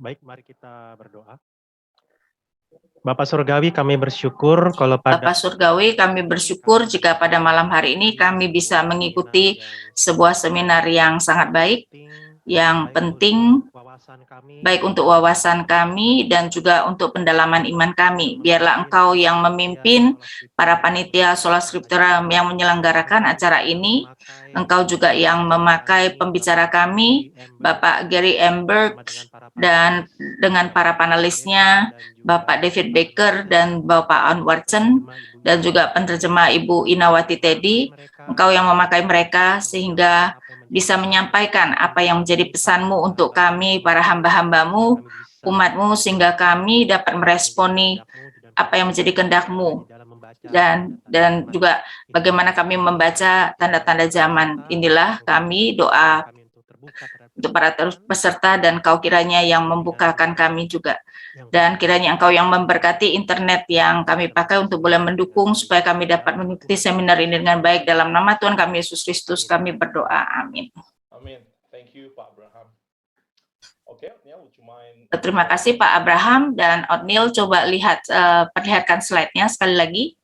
Baik, mari kita berdoa. Bapak Surgawi, kami bersyukur kalau pada Bapak Surgawi, kami bersyukur jika pada malam hari ini kami bisa mengikuti sebuah seminar yang sangat baik, yang penting baik untuk wawasan kami dan juga untuk pendalaman iman kami. Biarlah Engkau yang memimpin para panitia Sola Scriptura yang menyelenggarakan acara ini. Engkau juga yang memakai pembicara kami, Bapak Gary Emberg, dan dengan para panelisnya, Bapak David Baker dan Bapak Anwar Chen, dan juga penerjemah Ibu Inawati Teddy. Engkau yang memakai mereka sehingga bisa menyampaikan apa yang menjadi pesanmu untuk kami, para hamba-hambamu, umatmu, sehingga kami dapat meresponi apa yang menjadi kehendak-mu, dan juga bagaimana kami membaca tanda-tanda zaman. Inilah kami doa untuk para peserta, dan Kau kiranya yang membukakan kami juga. Dan kiranya Engkau yang memberkati internet yang kami pakai untuk boleh mendukung supaya kami dapat mengikuti seminar ini dengan baik. Dalam nama Tuhan kami Yesus Kristus kami berdoa. Amin. Amin. Thank you, Pak Abraham. Oke, Otniel, would you mind? Terima kasih Pak Abraham, dan Otniel coba perlihatkan slide-nya sekali lagi.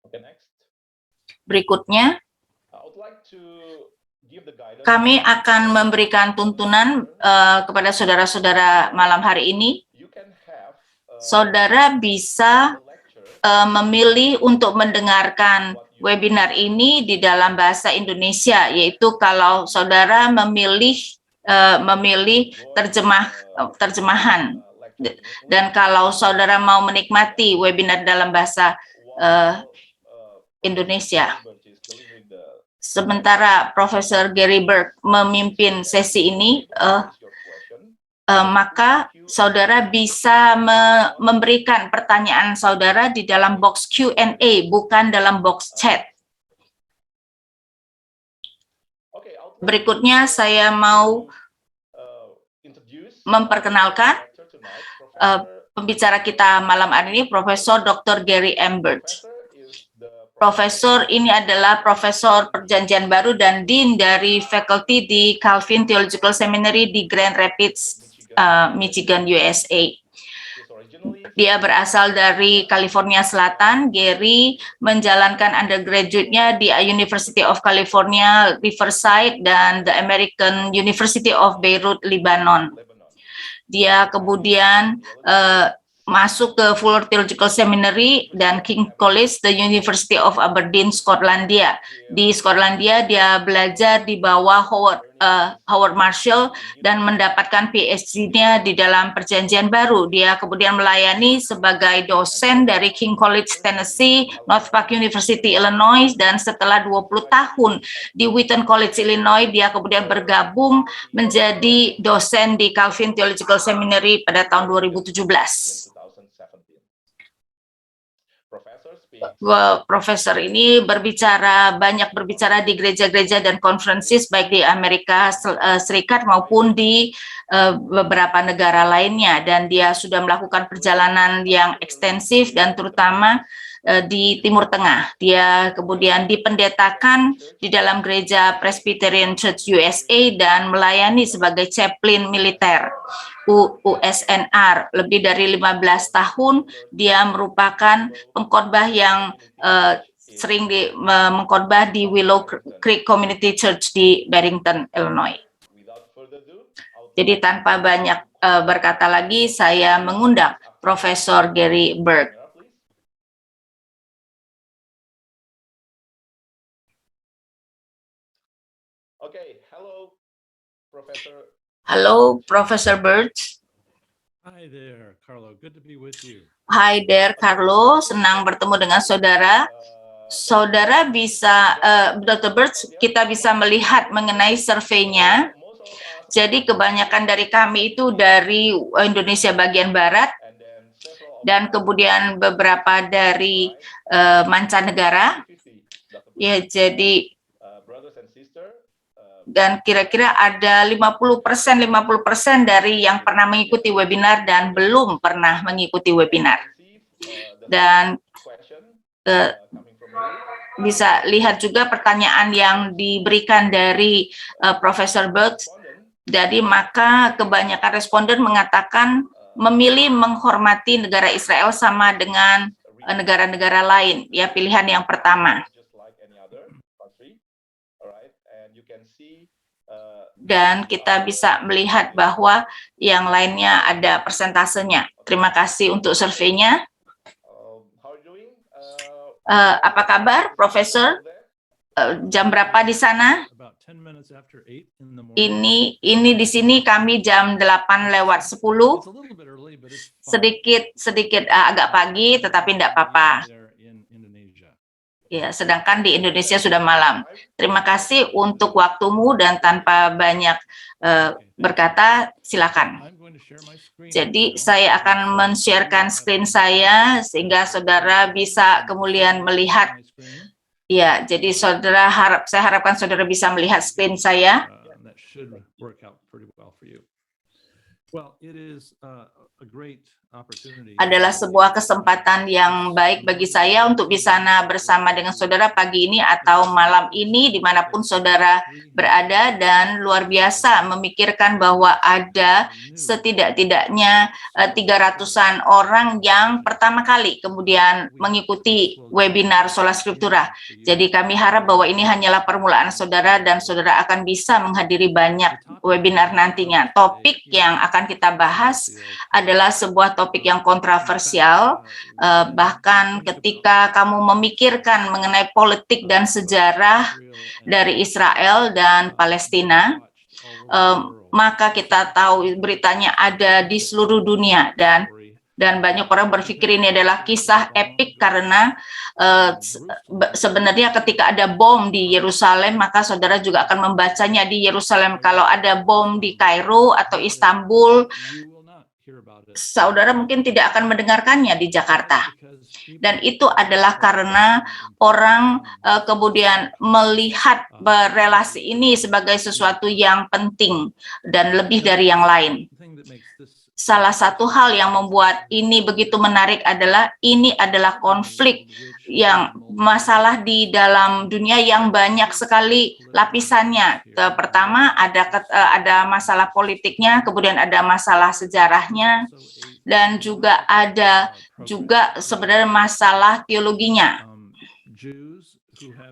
Okay, next. Berikutnya, kami akan memberikan tuntunan kepada saudara-saudara malam hari ini. Saudara bisa memilih untuk mendengarkan webinar ini di dalam bahasa Indonesia, yaitu kalau saudara memilih terjemahan, dan kalau saudara mau menikmati webinar dalam bahasa Indonesia. Sementara Profesor Gary Berg memimpin sesi ini, maka saudara bisa memberikan pertanyaan saudara di dalam box Q&A, bukan dalam box chat. Berikutnya saya mau memperkenalkan pembicara kita malam hari ini, Profesor Dr. Gary Emberg. Profesor ini adalah Profesor Perjanjian Baru dan Dean dari Faculty di Calvin Theological Seminary di Grand Rapids, Michigan, USA. Dia berasal dari California Selatan. Gary menjalankan undergraduate-nya di University of California, Riverside, dan the American University of Beirut, Lebanon. Dia kemudian masuk ke Fuller Theological Seminary dan King College, the University of Aberdeen, Skotlandia. Di Skotlandia dia belajar di bawah Howard Marshall dan mendapatkan PhD-nya di dalam Perjanjian Baru. Dia kemudian melayani sebagai dosen dari King College, Tennessee, North Park University, Illinois, dan setelah 20 tahun di Wheaton College, Illinois, dia kemudian bergabung menjadi dosen di Calvin Theological Seminary pada tahun 2017. Profesor ini banyak berbicara di gereja-gereja dan konferensi baik di Amerika Serikat maupun di beberapa negara lainnya, dan dia sudah melakukan perjalanan yang ekstensif dan terutama di Timur Tengah. Dia kemudian dipendetakan di dalam Gereja Presbyterian Church USA dan melayani sebagai chaplain militer USNR lebih dari 15 tahun. Dia merupakan pengkhotbah yang sering mengkhotbah di Willow Creek Community Church di Barrington, Illinois. Jadi tanpa banyak berkata lagi, saya mengundang Profesor Gary Berg. Okay, hello, Professor. Halo, Profesor Berg. Hi there, Carlo. Good to be with you. Hai there, Carlo. Senang bertemu dengan saudara. Saudara bisa, Dr. Berg, kita bisa melihat mengenai surveinya. Jadi kebanyakan dari kami itu dari Indonesia bagian barat, dan kemudian beberapa dari mancanegara. Ya, jadi dan kira-kira ada 50% dari yang pernah mengikuti webinar dan belum pernah mengikuti webinar. Dan bisa lihat juga pertanyaan yang diberikan dari Profesor Berg Jadi maka kebanyakan responden mengatakan memilih menghormati negara Israel sama dengan negara-negara lain. Ya, pilihan yang pertama. Dan kita bisa melihat bahwa yang lainnya ada persentasenya. Terima kasih untuk surveinya. Apa kabar, Profesor? Jam berapa di sana? About 10 minutes after 8 in the morning. Ini di sini kami jam 8:10. It's a little bit early, but it's fine. Sedikit agak pagi, tetapi tidak apa-apa. There in Indonesia. Ya, sedangkan di Indonesia sudah malam. Terima kasih untuk waktumu dan tanpa banyak berkata, silakan. I'm going to share my screen. Jadi saya akan men-sharekan screen saya sehingga saudara bisa kemudian melihat. My screen. Ya, jadi saya harapkan saudara bisa melihat screen saya. That should work out pretty well for you. Well, it is a great opportunity. Adalah sebuah kesempatan yang baik bagi saya untuk bisa bersama dengan saudara pagi ini atau malam ini dimanapun saudara berada, dan luar biasa memikirkan bahwa ada setidak-tidaknya 300-an orang yang pertama kali kemudian mengikuti webinar Sola Scriptura. Jadi kami harap bahwa ini hanyalah permulaan saudara dan saudara akan bisa menghadiri banyak webinar nantinya. Topik yang akan kita bahas adalah sebuah topik yang kontroversial, bahkan ketika kamu memikirkan mengenai politik dan sejarah dari Israel dan Palestina, maka kita tahu beritanya ada di seluruh dunia, dan banyak orang berpikir ini adalah kisah epik karena sebenarnya ketika ada bom di Yerusalem, maka saudara juga akan membacanya di Yerusalem. Kalau ada bom di Kairo atau Istanbul, saudara mungkin tidak akan mendengarkannya di Jakarta. Dan itu adalah karena orang kemudian melihat relasi ini sebagai sesuatu yang penting dan lebih dari yang lain. Salah satu hal yang membuat ini begitu menarik adalah ini adalah konflik yang masalah di dalam dunia yang banyak sekali lapisannya. Pertama ada masalah politiknya, kemudian ada masalah sejarahnya, dan juga ada sebenarnya masalah teologinya.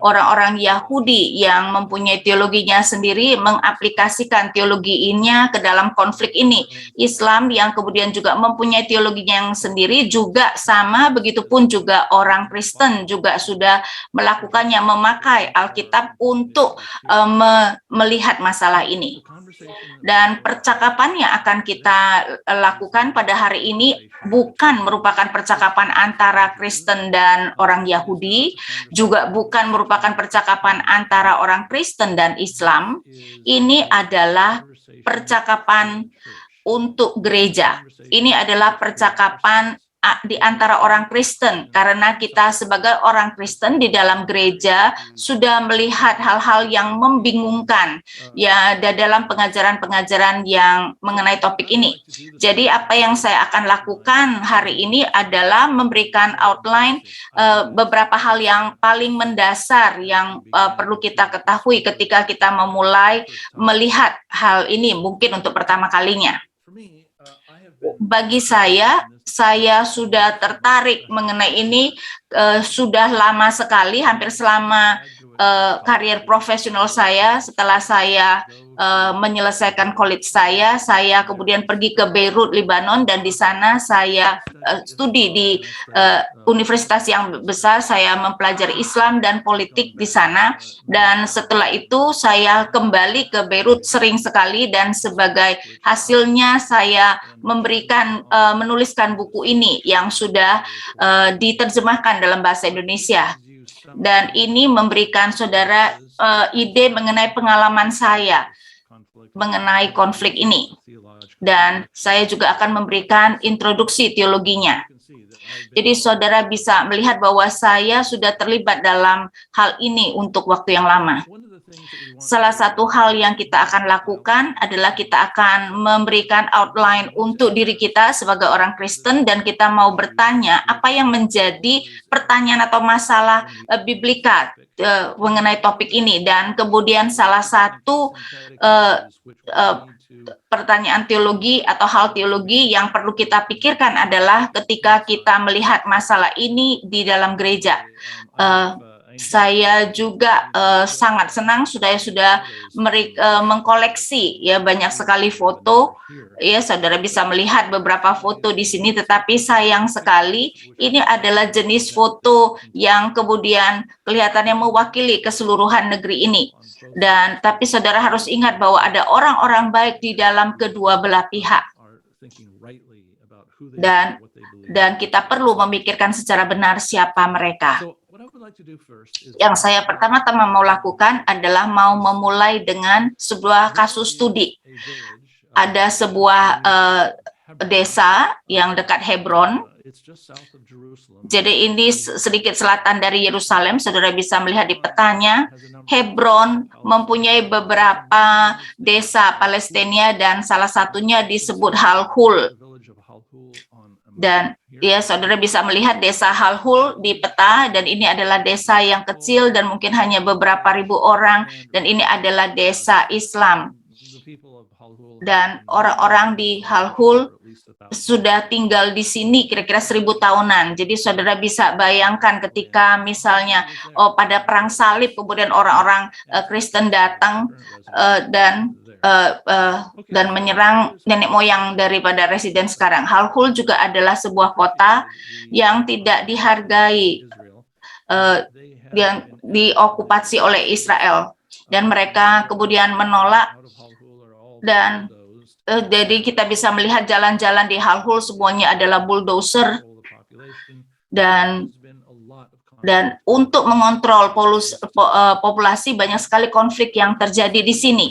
Orang-orang Yahudi yang mempunyai teologinya sendiri mengaplikasikan teologinya ke dalam konflik ini. Islam yang kemudian juga mempunyai teologinya yang sendiri juga sama, begitupun juga orang Kristen juga sudah melakukannya, memakai Alkitab untuk melihat masalah ini. Dan percakapan yang akan kita lakukan pada hari ini bukan merupakan percakapan antara Kristen dan orang Yahudi, juga bukan merupakan percakapan antara orang Kristen dan Islam. Ini adalah percakapan untuk gereja. Ini adalah percakapan di antara orang Kristen, karena kita sebagai orang Kristen di dalam gereja sudah melihat hal-hal yang membingungkan ya dalam pengajaran-pengajaran yang mengenai topik ini. Jadi apa yang saya akan lakukan hari ini adalah memberikan outline beberapa hal yang paling mendasar yang perlu kita ketahui ketika kita memulai melihat hal ini mungkin untuk pertama kalinya. Bagi saya sudah tertarik mengenai ini sudah lama sekali, hampir selama karier profesional saya. Setelah saya menyelesaikan college saya kemudian pergi ke Beirut, Lebanon, dan di sana saya studi di universitas yang besar. Saya mempelajari Islam dan politik di sana, dan setelah itu saya kembali ke Beirut sering sekali, dan sebagai hasilnya saya menuliskan buku ini yang sudah diterjemahkan dalam bahasa Indonesia. Dan ini memberikan saudara ide mengenai pengalaman saya mengenai konflik ini. Dan saya juga akan memberikan introduksi teologinya. Jadi saudara bisa melihat bahwa saya sudah terlibat dalam hal ini untuk waktu yang lama. Salah satu hal yang kita akan lakukan adalah kita akan memberikan outline untuk diri kita sebagai orang Kristen, dan kita mau bertanya apa yang menjadi pertanyaan atau masalah biblika mengenai topik ini. Dan kemudian salah satu pertanyaan teologi atau hal teologi yang perlu kita pikirkan adalah ketika kita melihat masalah ini di dalam gereja. Saya juga sangat senang sudah mengkoleksi ya banyak sekali foto. Ya, saudara bisa melihat beberapa foto di sini, tetapi sayang sekali ini adalah jenis foto yang kemudian kelihatannya mewakili keseluruhan negeri ini. Dan tapi saudara harus ingat bahwa ada orang-orang baik di dalam kedua belah pihak. Dan kita perlu memikirkan secara benar siapa mereka. Yang saya pertama-tama mau lakukan adalah mau memulai dengan sebuah kasus studi. Ada sebuah desa yang dekat Hebron. Jadi ini sedikit selatan dari Yerusalem. Saudara bisa melihat di petanya. Hebron mempunyai beberapa desa Palestina dan salah satunya disebut Halhul. Dan ya, saudara bisa melihat desa Halhul di peta, dan ini adalah desa yang kecil dan mungkin hanya beberapa ribu orang, dan ini adalah desa Islam. Dan orang-orang di Halhul sudah tinggal di sini kira-kira 1000 tahunan. Jadi saudara bisa bayangkan ketika misalnya pada perang salib kemudian orang-orang Kristen datang dan menyerang nenek moyang daripada residen sekarang. Halhul juga adalah sebuah kota yang tidak dihargai, yang diokupasi oleh Israel, dan mereka kemudian menolak. Dan jadi kita bisa melihat jalan-jalan di Halhul semuanya adalah bulldozer, dan untuk mengontrol populasi banyak sekali konflik yang terjadi di sini.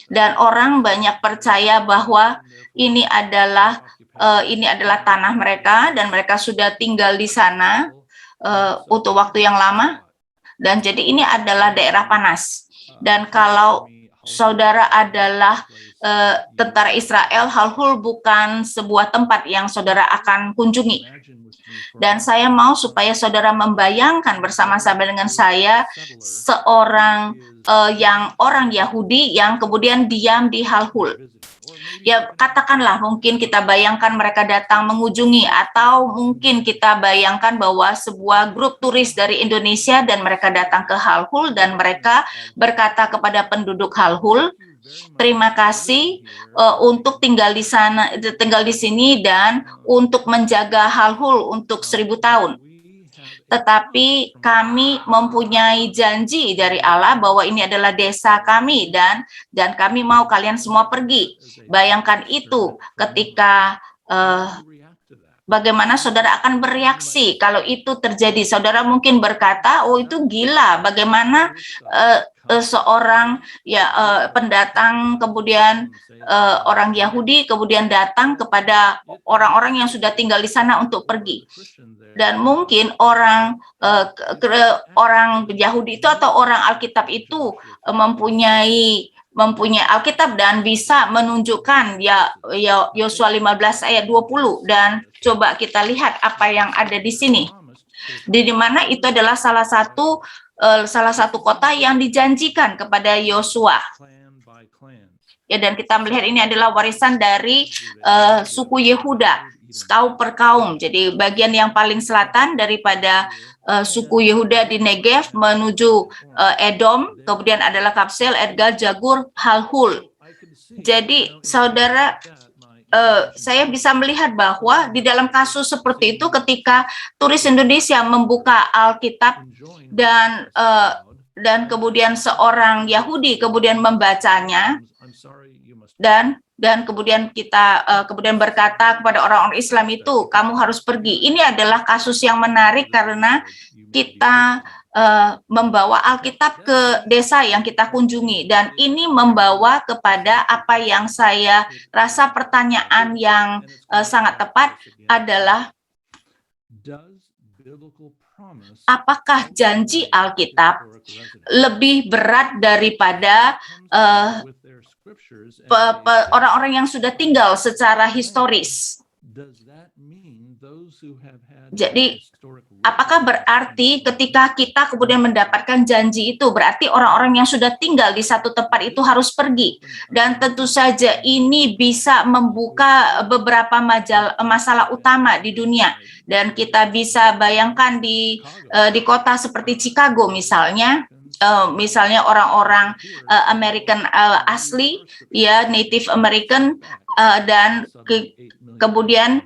Dan orang banyak percaya bahwa ini adalah tanah mereka dan mereka sudah tinggal di sana untuk waktu yang lama, dan jadi ini adalah daerah panas. Dan kalau saudara adalah tentara Israel, Halhul bukan sebuah tempat yang saudara akan kunjungi. Dan saya mau supaya saudara membayangkan bersama-sama dengan saya seorang orang Yahudi yang kemudian diam di Halhul. Ya, katakanlah mungkin kita bayangkan mereka datang mengunjungi, atau mungkin kita bayangkan bahwa sebuah grup turis dari Indonesia dan mereka datang ke Halhul dan mereka berkata kepada penduduk Halhul, terima kasih untuk tinggal di sana, tinggal di sini, dan untuk menjaga Halhul untuk 1000 tahun. Tetapi kami mempunyai janji dari Allah bahwa ini adalah desa kami, dan kami mau kalian semua pergi. Bayangkan itu ketika bagaimana saudara akan bereaksi kalau itu terjadi. Saudara mungkin berkata, oh itu gila, bagaimana seorang pendatang kemudian orang Yahudi kemudian datang kepada orang-orang yang sudah tinggal di sana untuk pergi. Dan mungkin orang Yahudi itu atau orang Alkitab itu mempunyai Alkitab dan bisa menunjukkan Yosua 15 ayat 20, dan coba kita lihat apa yang ada di sini. Di mana itu adalah salah satu kota yang dijanjikan kepada Yosua. Ya, dan kita melihat ini adalah warisan dari suku Yehuda, kaum per kaum. Jadi bagian yang paling selatan daripada suku Yehuda di Negev menuju Edom, kemudian adalah Kapsel, Edgal, Jagur, Halhul. Jadi saudara, saya bisa melihat bahwa di dalam kasus seperti itu ketika turis Indonesia membuka Alkitab dan kemudian seorang Yahudi kemudian membacanya, dan kemudian kita kemudian berkata kepada orang-orang Islam itu, kamu harus pergi. Ini adalah kasus yang menarik karena kita membawa Alkitab ke desa yang kita kunjungi, dan ini membawa kepada apa yang saya rasa pertanyaan yang sangat tepat adalah, apakah janji Alkitab lebih berat daripada orang-orang yang sudah tinggal secara historis? Jadi, apakah berarti ketika kita kemudian mendapatkan janji itu, berarti orang-orang yang sudah tinggal di satu tempat itu harus pergi? Dan tentu saja ini bisa membuka beberapa masalah utama di dunia. Dan kita bisa bayangkan di kota seperti Chicago misalnya, orang-orang American asli, ya Native American, dan kemudian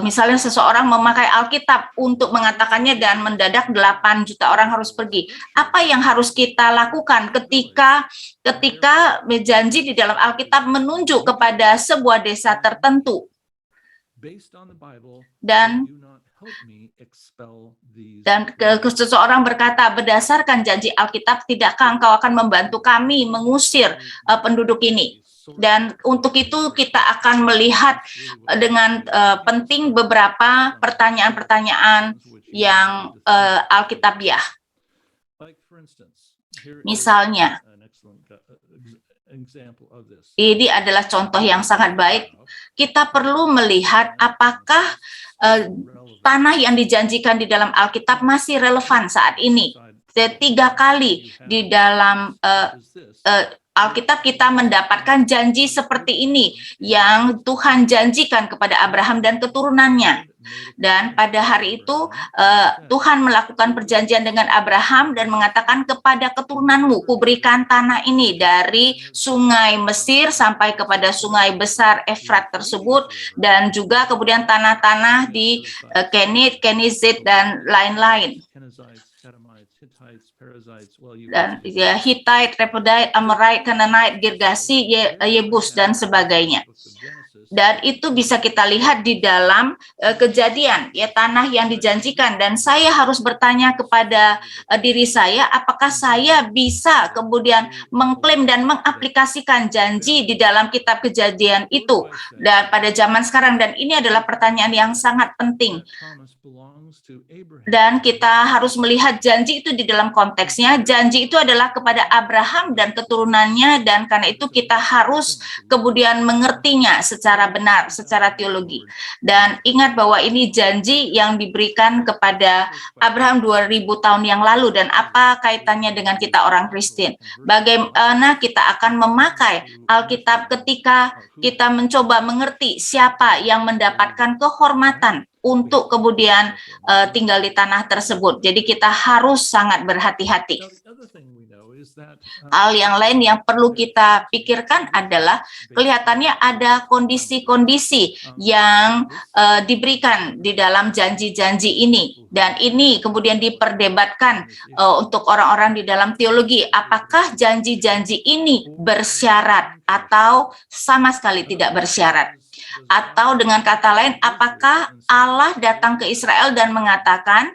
misalnya seseorang memakai Alkitab untuk mengatakannya dan mendadak 8 juta orang harus pergi. Apa yang harus kita lakukan ketika janji di dalam Alkitab menunjuk kepada sebuah desa tertentu? Dan seseorang berkata, berdasarkan janji Alkitab, tidakkah engkau akan membantu kami mengusir penduduk ini? Dan untuk itu kita akan melihat dengan penting beberapa pertanyaan-pertanyaan yang Alkitabiah. Misalnya, ini adalah contoh yang sangat baik. Kita perlu melihat apakah tanah yang dijanjikan di dalam Alkitab masih relevan saat ini. 3 kali di dalam Alkitab kita mendapatkan janji seperti ini yang Tuhan janjikan kepada Abraham dan keturunannya. Dan pada hari itu Tuhan melakukan perjanjian dengan Abraham dan mengatakan kepada keturunanmu, kuberikan tanah ini dari sungai Mesir sampai kepada sungai besar Efrat tersebut, dan juga kemudian tanah-tanah di Kenizit dan lain-lain. Dan ya, Hittite, Rephaite, Amorite, Canaanite, Girgasi, Yebus dan sebagainya. Dan itu bisa kita lihat di dalam Kejadian, ya, tanah yang dijanjikan. Dan saya harus bertanya kepada diri saya, apakah saya bisa kemudian mengklaim dan mengaplikasikan janji di dalam kitab Kejadian itu dan pada zaman sekarang. Dan ini adalah pertanyaan yang sangat penting. Dan kita harus melihat janji itu di dalam konteksnya. Janji itu adalah kepada Abraham dan keturunannya, dan karena itu kita harus kemudian mengertinya secara benar, secara teologi. Dan ingat bahwa ini janji yang diberikan kepada Abraham 2000 tahun yang lalu, dan apa kaitannya dengan kita orang Kristen? Bagaimana kita akan memakai Alkitab ketika kita mencoba mengerti siapa yang mendapatkan kehormatan untuk kemudian tinggal di tanah tersebut. Jadi kita harus sangat berhati-hati. Hal yang lain yang perlu kita pikirkan adalah kelihatannya ada kondisi-kondisi yang diberikan di dalam janji-janji ini, dan ini kemudian diperdebatkan untuk orang-orang di dalam teologi. Apakah janji-janji ini bersyarat atau sama sekali tidak bersyarat? Atau dengan kata lain, apakah Allah datang ke Israel dan mengatakan,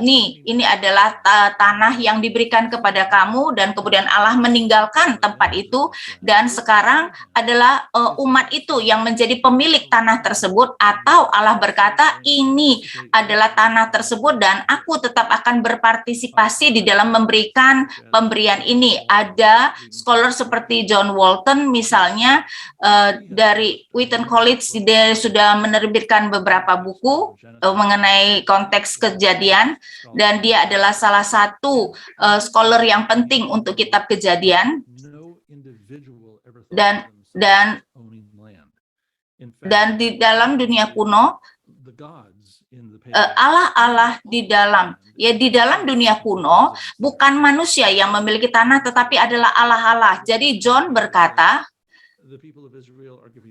ini adalah tanah yang diberikan kepada kamu, dan kemudian Allah meninggalkan tempat itu, dan sekarang adalah umat itu yang menjadi pemilik tanah tersebut, atau Allah berkata, ini adalah tanah tersebut dan aku tetap akan berpartisipasi di dalam memberikan pemberian ini. Ada scholar seperti John Walton misalnya, dari Wheaton College, dia sudah menerbitkan beberapa buku mengenai konteks Kejadian, dan dia adalah salah satu scholar yang penting untuk kitab Kejadian. Dan di dalam dunia kuno, Allah-Allah di dalam dunia kuno bukan manusia yang memiliki tanah, tetapi adalah Allah-Allah. Jadi John berkata,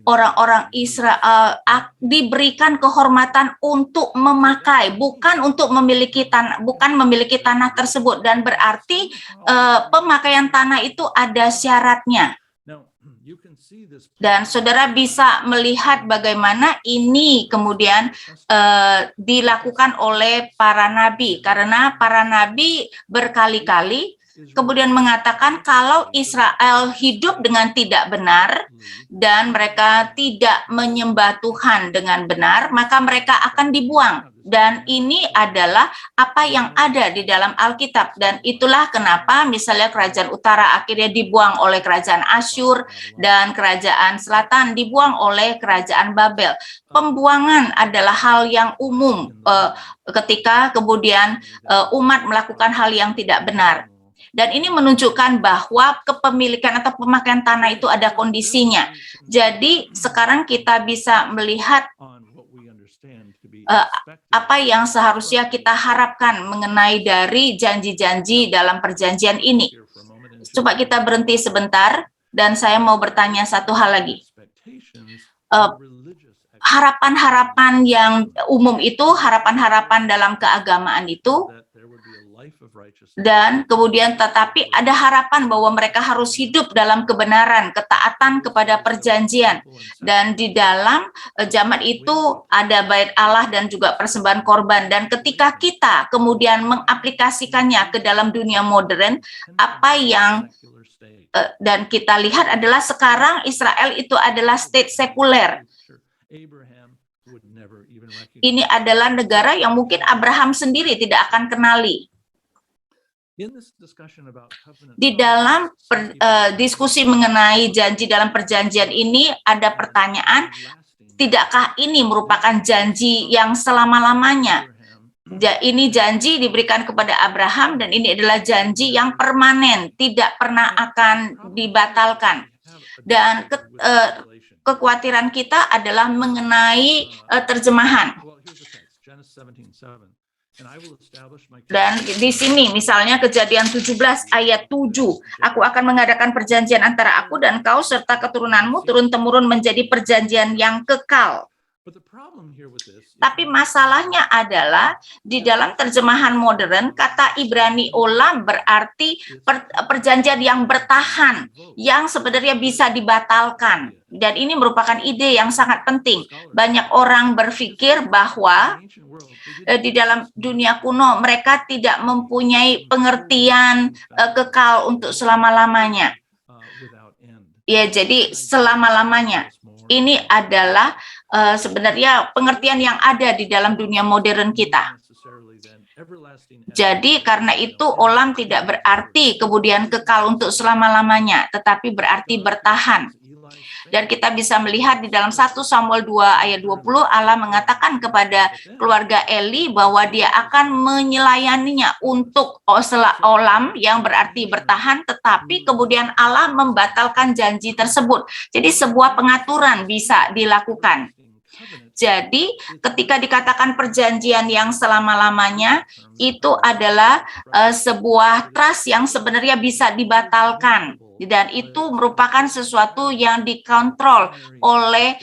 orang-orang Israel diberikan kehormatan untuk memakai, bukan untuk memiliki tanah tersebut, dan berarti pemakaian tanah itu ada syaratnya. Dan saudara bisa melihat bagaimana ini kemudian dilakukan oleh para nabi, karena para nabi berkali-kali kemudian mengatakan kalau Israel hidup dengan tidak benar dan mereka tidak menyembah Tuhan dengan benar, maka mereka akan dibuang. Dan ini adalah apa yang ada di dalam Alkitab. Dan itulah kenapa misalnya kerajaan utara akhirnya dibuang oleh kerajaan Asyur dan kerajaan selatan dibuang oleh kerajaan Babel. Pembuangan adalah hal yang umum ketika kemudian umat melakukan hal yang tidak benar. Dan ini menunjukkan bahwa kepemilikan atau pemakaian tanah itu ada kondisinya. Jadi sekarang kita bisa melihat apa yang seharusnya kita harapkan mengenai dari janji-janji dalam perjanjian ini. Coba kita berhenti sebentar dan saya mau bertanya satu hal lagi. Harapan-harapan yang umum itu, harapan-harapan dalam keagamaan itu, dan kemudian tetapi ada harapan bahwa mereka harus hidup dalam kebenaran, ketaatan kepada perjanjian. Dan di dalam zaman itu ada bait Allah dan juga persembahan korban. Dan ketika kita kemudian mengaplikasikannya ke dalam dunia modern, apa yang dan kita lihat adalah sekarang Israel itu adalah state sekuler. Ini adalah negara yang mungkin Abraham sendiri tidak akan kenali. Di dalam diskusi mengenai janji dalam perjanjian ini ada pertanyaan, tidakkah ini merupakan janji yang selama-lamanya? Ini janji diberikan kepada Abraham dan ini adalah janji yang permanen, tidak pernah akan dibatalkan. Dan kekhawatiran kita adalah mengenai terjemahan. Dan di sini misalnya Kejadian 17 ayat 7, aku akan mengadakan perjanjian antara aku dan kau serta keturunanmu turun-temurun menjadi perjanjian yang kekal. Tapi masalahnya adalah di dalam terjemahan modern kata Ibrani olam berarti perjanjian yang bertahan, yang sebenarnya bisa dibatalkan. Dan ini merupakan ide yang sangat penting. Banyak orang berpikir bahwa di dalam dunia kuno mereka tidak mempunyai pengertian kekal untuk selama-lamanya. Ya, jadi selama-lamanya. Ini adalah sebenarnya pengertian yang ada di dalam dunia modern kita. Jadi karena itu olam tidak berarti kemudian kekal untuk selama-lamanya, tetapi berarti bertahan. Dan kita bisa melihat di dalam 1 Samuel 2 ayat 20, Allah mengatakan kepada keluarga Eli bahwa dia akan menyelayaninya untuk olam yang berarti bertahan, tetapi kemudian Allah membatalkan janji tersebut. Jadi sebuah pengaturan bisa dilakukan. Jadi ketika dikatakan perjanjian yang selama-lamanya, itu adalah sebuah trust yang sebenarnya bisa dibatalkan. Dan itu merupakan sesuatu yang dikontrol oleh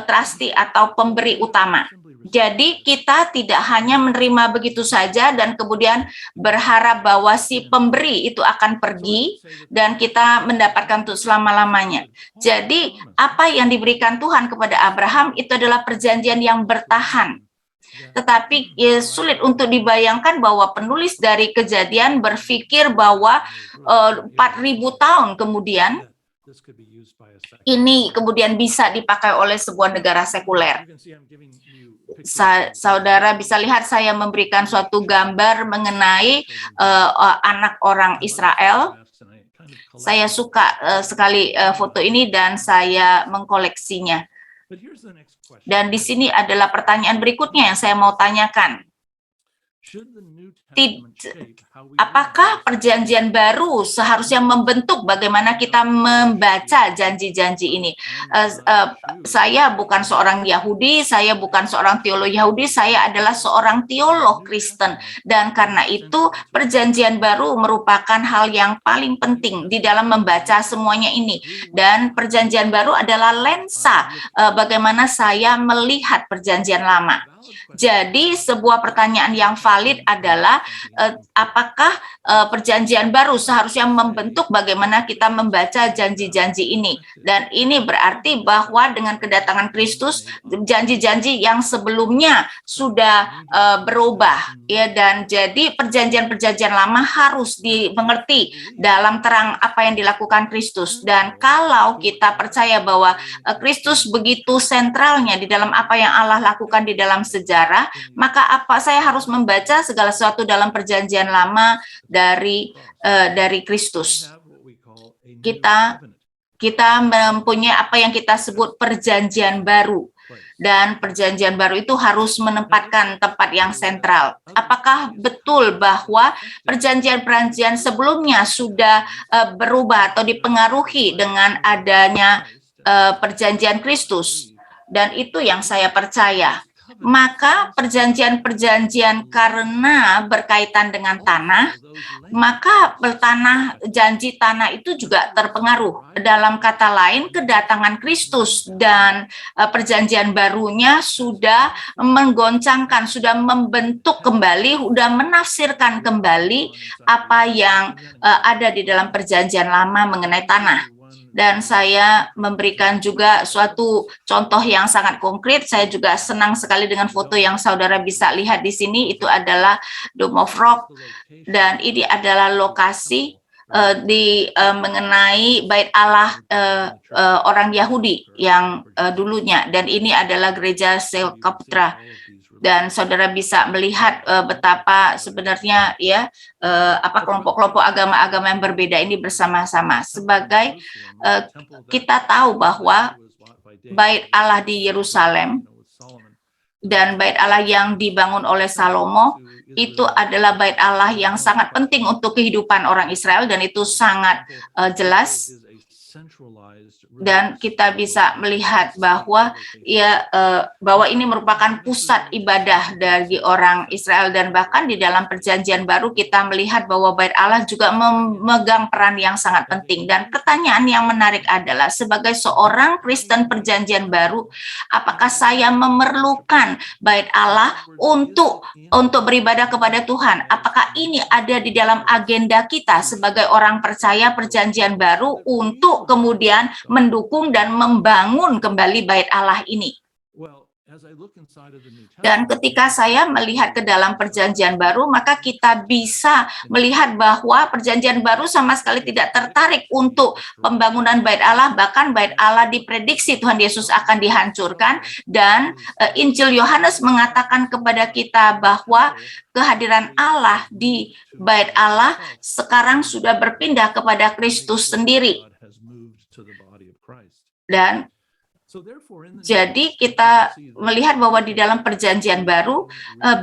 trustee atau pemberi utama. Jadi kita tidak hanya menerima begitu saja dan kemudian berharap bahwa si pemberi itu akan pergi dan kita mendapatkan untuk selama-lamanya. Jadi apa yang diberikan Tuhan kepada Abraham itu adalah perjanjian yang bertahan. Tetapi sulit untuk dibayangkan bahwa penulis dari Kejadian berpikir bahwa 4.000 tahun kemudian ini kemudian bisa dipakai oleh sebuah negara sekuler. Saudara bisa lihat saya memberikan suatu gambar mengenai anak orang Israel. Saya suka sekali foto ini dan saya mengkoleksinya. Dan di sini adalah pertanyaan berikutnya yang saya mau tanyakan. Apakah perjanjian baru seharusnya membentuk bagaimana kita membaca janji-janji ini? Saya bukan seorang Yahudi, saya bukan seorang teolog Yahudi, saya adalah seorang teolog Kristen. Dan karena itu perjanjian baru merupakan hal yang paling penting di dalam membaca semuanya ini. Dan perjanjian baru adalah lensa bagaimana saya melihat perjanjian lama. Jadi sebuah pertanyaan yang valid adalah apakah perjanjian baru seharusnya membentuk bagaimana kita membaca janji-janji ini. Dan ini berarti bahwa dengan kedatangan Kristus, janji-janji yang sebelumnya sudah berubah, ya. Dan jadi perjanjian-perjanjian lama harus dimengerti dalam terang apa yang dilakukan Kristus. Dan kalau kita percaya bahwa Kristus begitu sentralnya di dalam apa yang Allah lakukan di dalam sejarah, maka saya harus membaca segala sesuatu dalam perjanjian lama dari Kristus. Kita mempunyai apa yang kita sebut perjanjian baru, dan perjanjian baru itu harus menempatkan tempat yang sentral. Apakah betul bahwa perjanjian-perjanjian sebelumnya sudah berubah atau dipengaruhi dengan adanya perjanjian Kristus? Dan itu yang saya percaya. Maka perjanjian-perjanjian karena berkaitan dengan tanah, maka janji tanah itu juga terpengaruh. Dalam kata lain, kedatangan Kristus dan perjanjian barunya sudah menggoncangkan, sudah membentuk kembali, sudah menafsirkan kembali apa yang ada di dalam perjanjian lama mengenai tanah. Dan saya memberikan juga suatu contoh yang sangat konkret. Saya juga senang sekali dengan foto yang saudara bisa lihat di sini. Itu adalah Dome of Rock, dan ini adalah lokasi mengenai Bait Allah orang Yahudi yang dulunya. Dan ini adalah gereja Selkaputra. Dan saudara bisa melihat betapa sebenarnya kelompok-kelompok agama-agama yang berbeda ini bersama-sama. Sebagai kita tahu bahwa Bait Allah di Yerusalem dan Bait Allah yang dibangun oleh Salomo itu adalah Bait Allah yang sangat penting untuk kehidupan orang Israel, dan itu sangat jelas. Dan kita bisa melihat bahwa bahwa ini merupakan pusat ibadah dari orang Israel, dan bahkan di dalam perjanjian baru kita melihat bahwa Bait Allah juga memegang peran yang sangat penting. Dan pertanyaan yang menarik adalah, sebagai seorang Kristen perjanjian baru, apakah saya memerlukan Bait Allah untuk beribadah kepada Tuhan? Apakah ini ada di dalam agenda kita sebagai orang percaya perjanjian baru untuk kemudian mendukung dan membangun kembali Bait Allah ini? Dan ketika saya melihat ke dalam perjanjian baru, maka kita bisa melihat bahwa perjanjian baru sama sekali tidak tertarik untuk pembangunan Bait Allah. Bahkan Bait Allah diprediksi Tuhan Yesus akan dihancurkan, dan Injil Yohanes mengatakan kepada kita bahwa kehadiran Allah di Bait Allah sekarang sudah berpindah kepada Kristus sendiri. Dan jadi kita melihat bahwa di dalam perjanjian baru,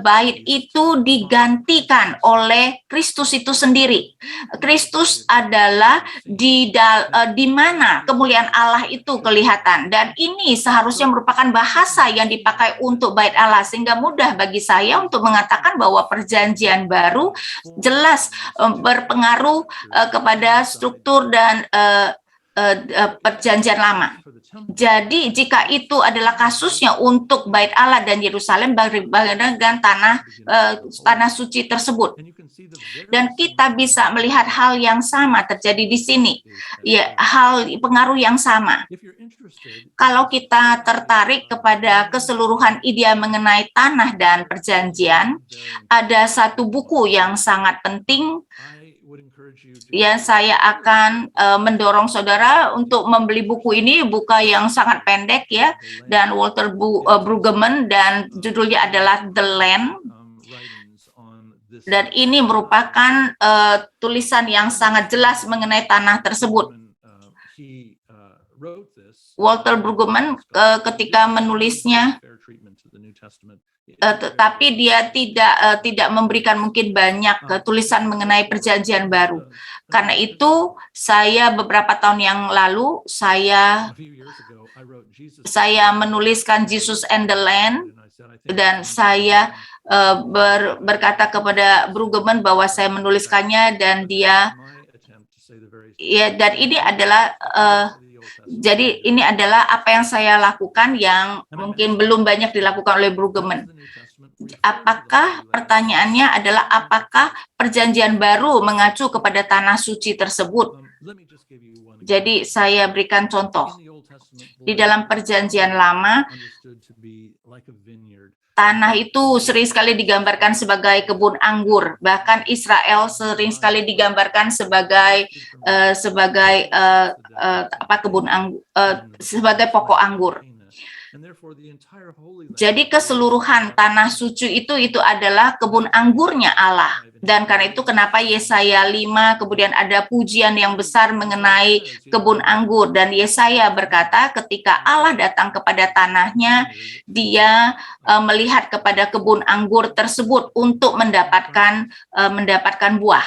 bait itu digantikan oleh Kristus itu sendiri. Kristus adalah di mana kemuliaan Allah itu kelihatan. Dan ini seharusnya merupakan bahasa yang dipakai untuk Bait Allah, sehingga mudah bagi saya untuk mengatakan bahwa perjanjian baru jelas berpengaruh kepada struktur dan perjanjian lama. Jadi jika itu adalah kasusnya untuk Bait Allah dan Yerusalem, bagaimana dengan tanah suci tersebut? Dan kita bisa melihat hal yang sama terjadi di sini, ya, pengaruh yang sama. Kalau kita tertarik kepada keseluruhan ide mengenai tanah dan perjanjian, ada satu buku yang sangat penting yang saya akan mendorong saudara untuk membeli buku ini, buku yang sangat pendek, ya, dan Walter Brueggemann, dan judulnya adalah The Land. Dan ini merupakan tulisan yang sangat jelas mengenai tanah tersebut. Walter Brueggemann ketika menulisnya, tetapi dia tidak memberikan mungkin banyak tulisan mengenai perjanjian baru. Karena itu saya beberapa tahun yang lalu saya menuliskan Jesus and the Land, dan saya berkata kepada Brueggemann bahwa saya menuliskannya, dan dia, ya, dan ini adalah Jadi ini adalah apa yang saya lakukan yang mungkin belum banyak dilakukan oleh Brueggemann. Apakah pertanyaannya adalah apakah perjanjian baru mengacu kepada tanah suci tersebut? Jadi saya berikan contoh. Di dalam perjanjian lama, tanah itu sering sekali digambarkan sebagai kebun anggur. Bahkan Israel sering sekali digambarkan sebagai kebun anggur, sebagai pokok anggur. Jadi keseluruhan tanah suci itu adalah kebun anggurnya Allah. Dan karena itu kenapa Yesaya 5 kemudian ada pujian yang besar mengenai kebun anggur. Dan Yesaya berkata ketika Allah datang kepada tanahnya, dia melihat kepada kebun anggur tersebut untuk mendapatkan buah.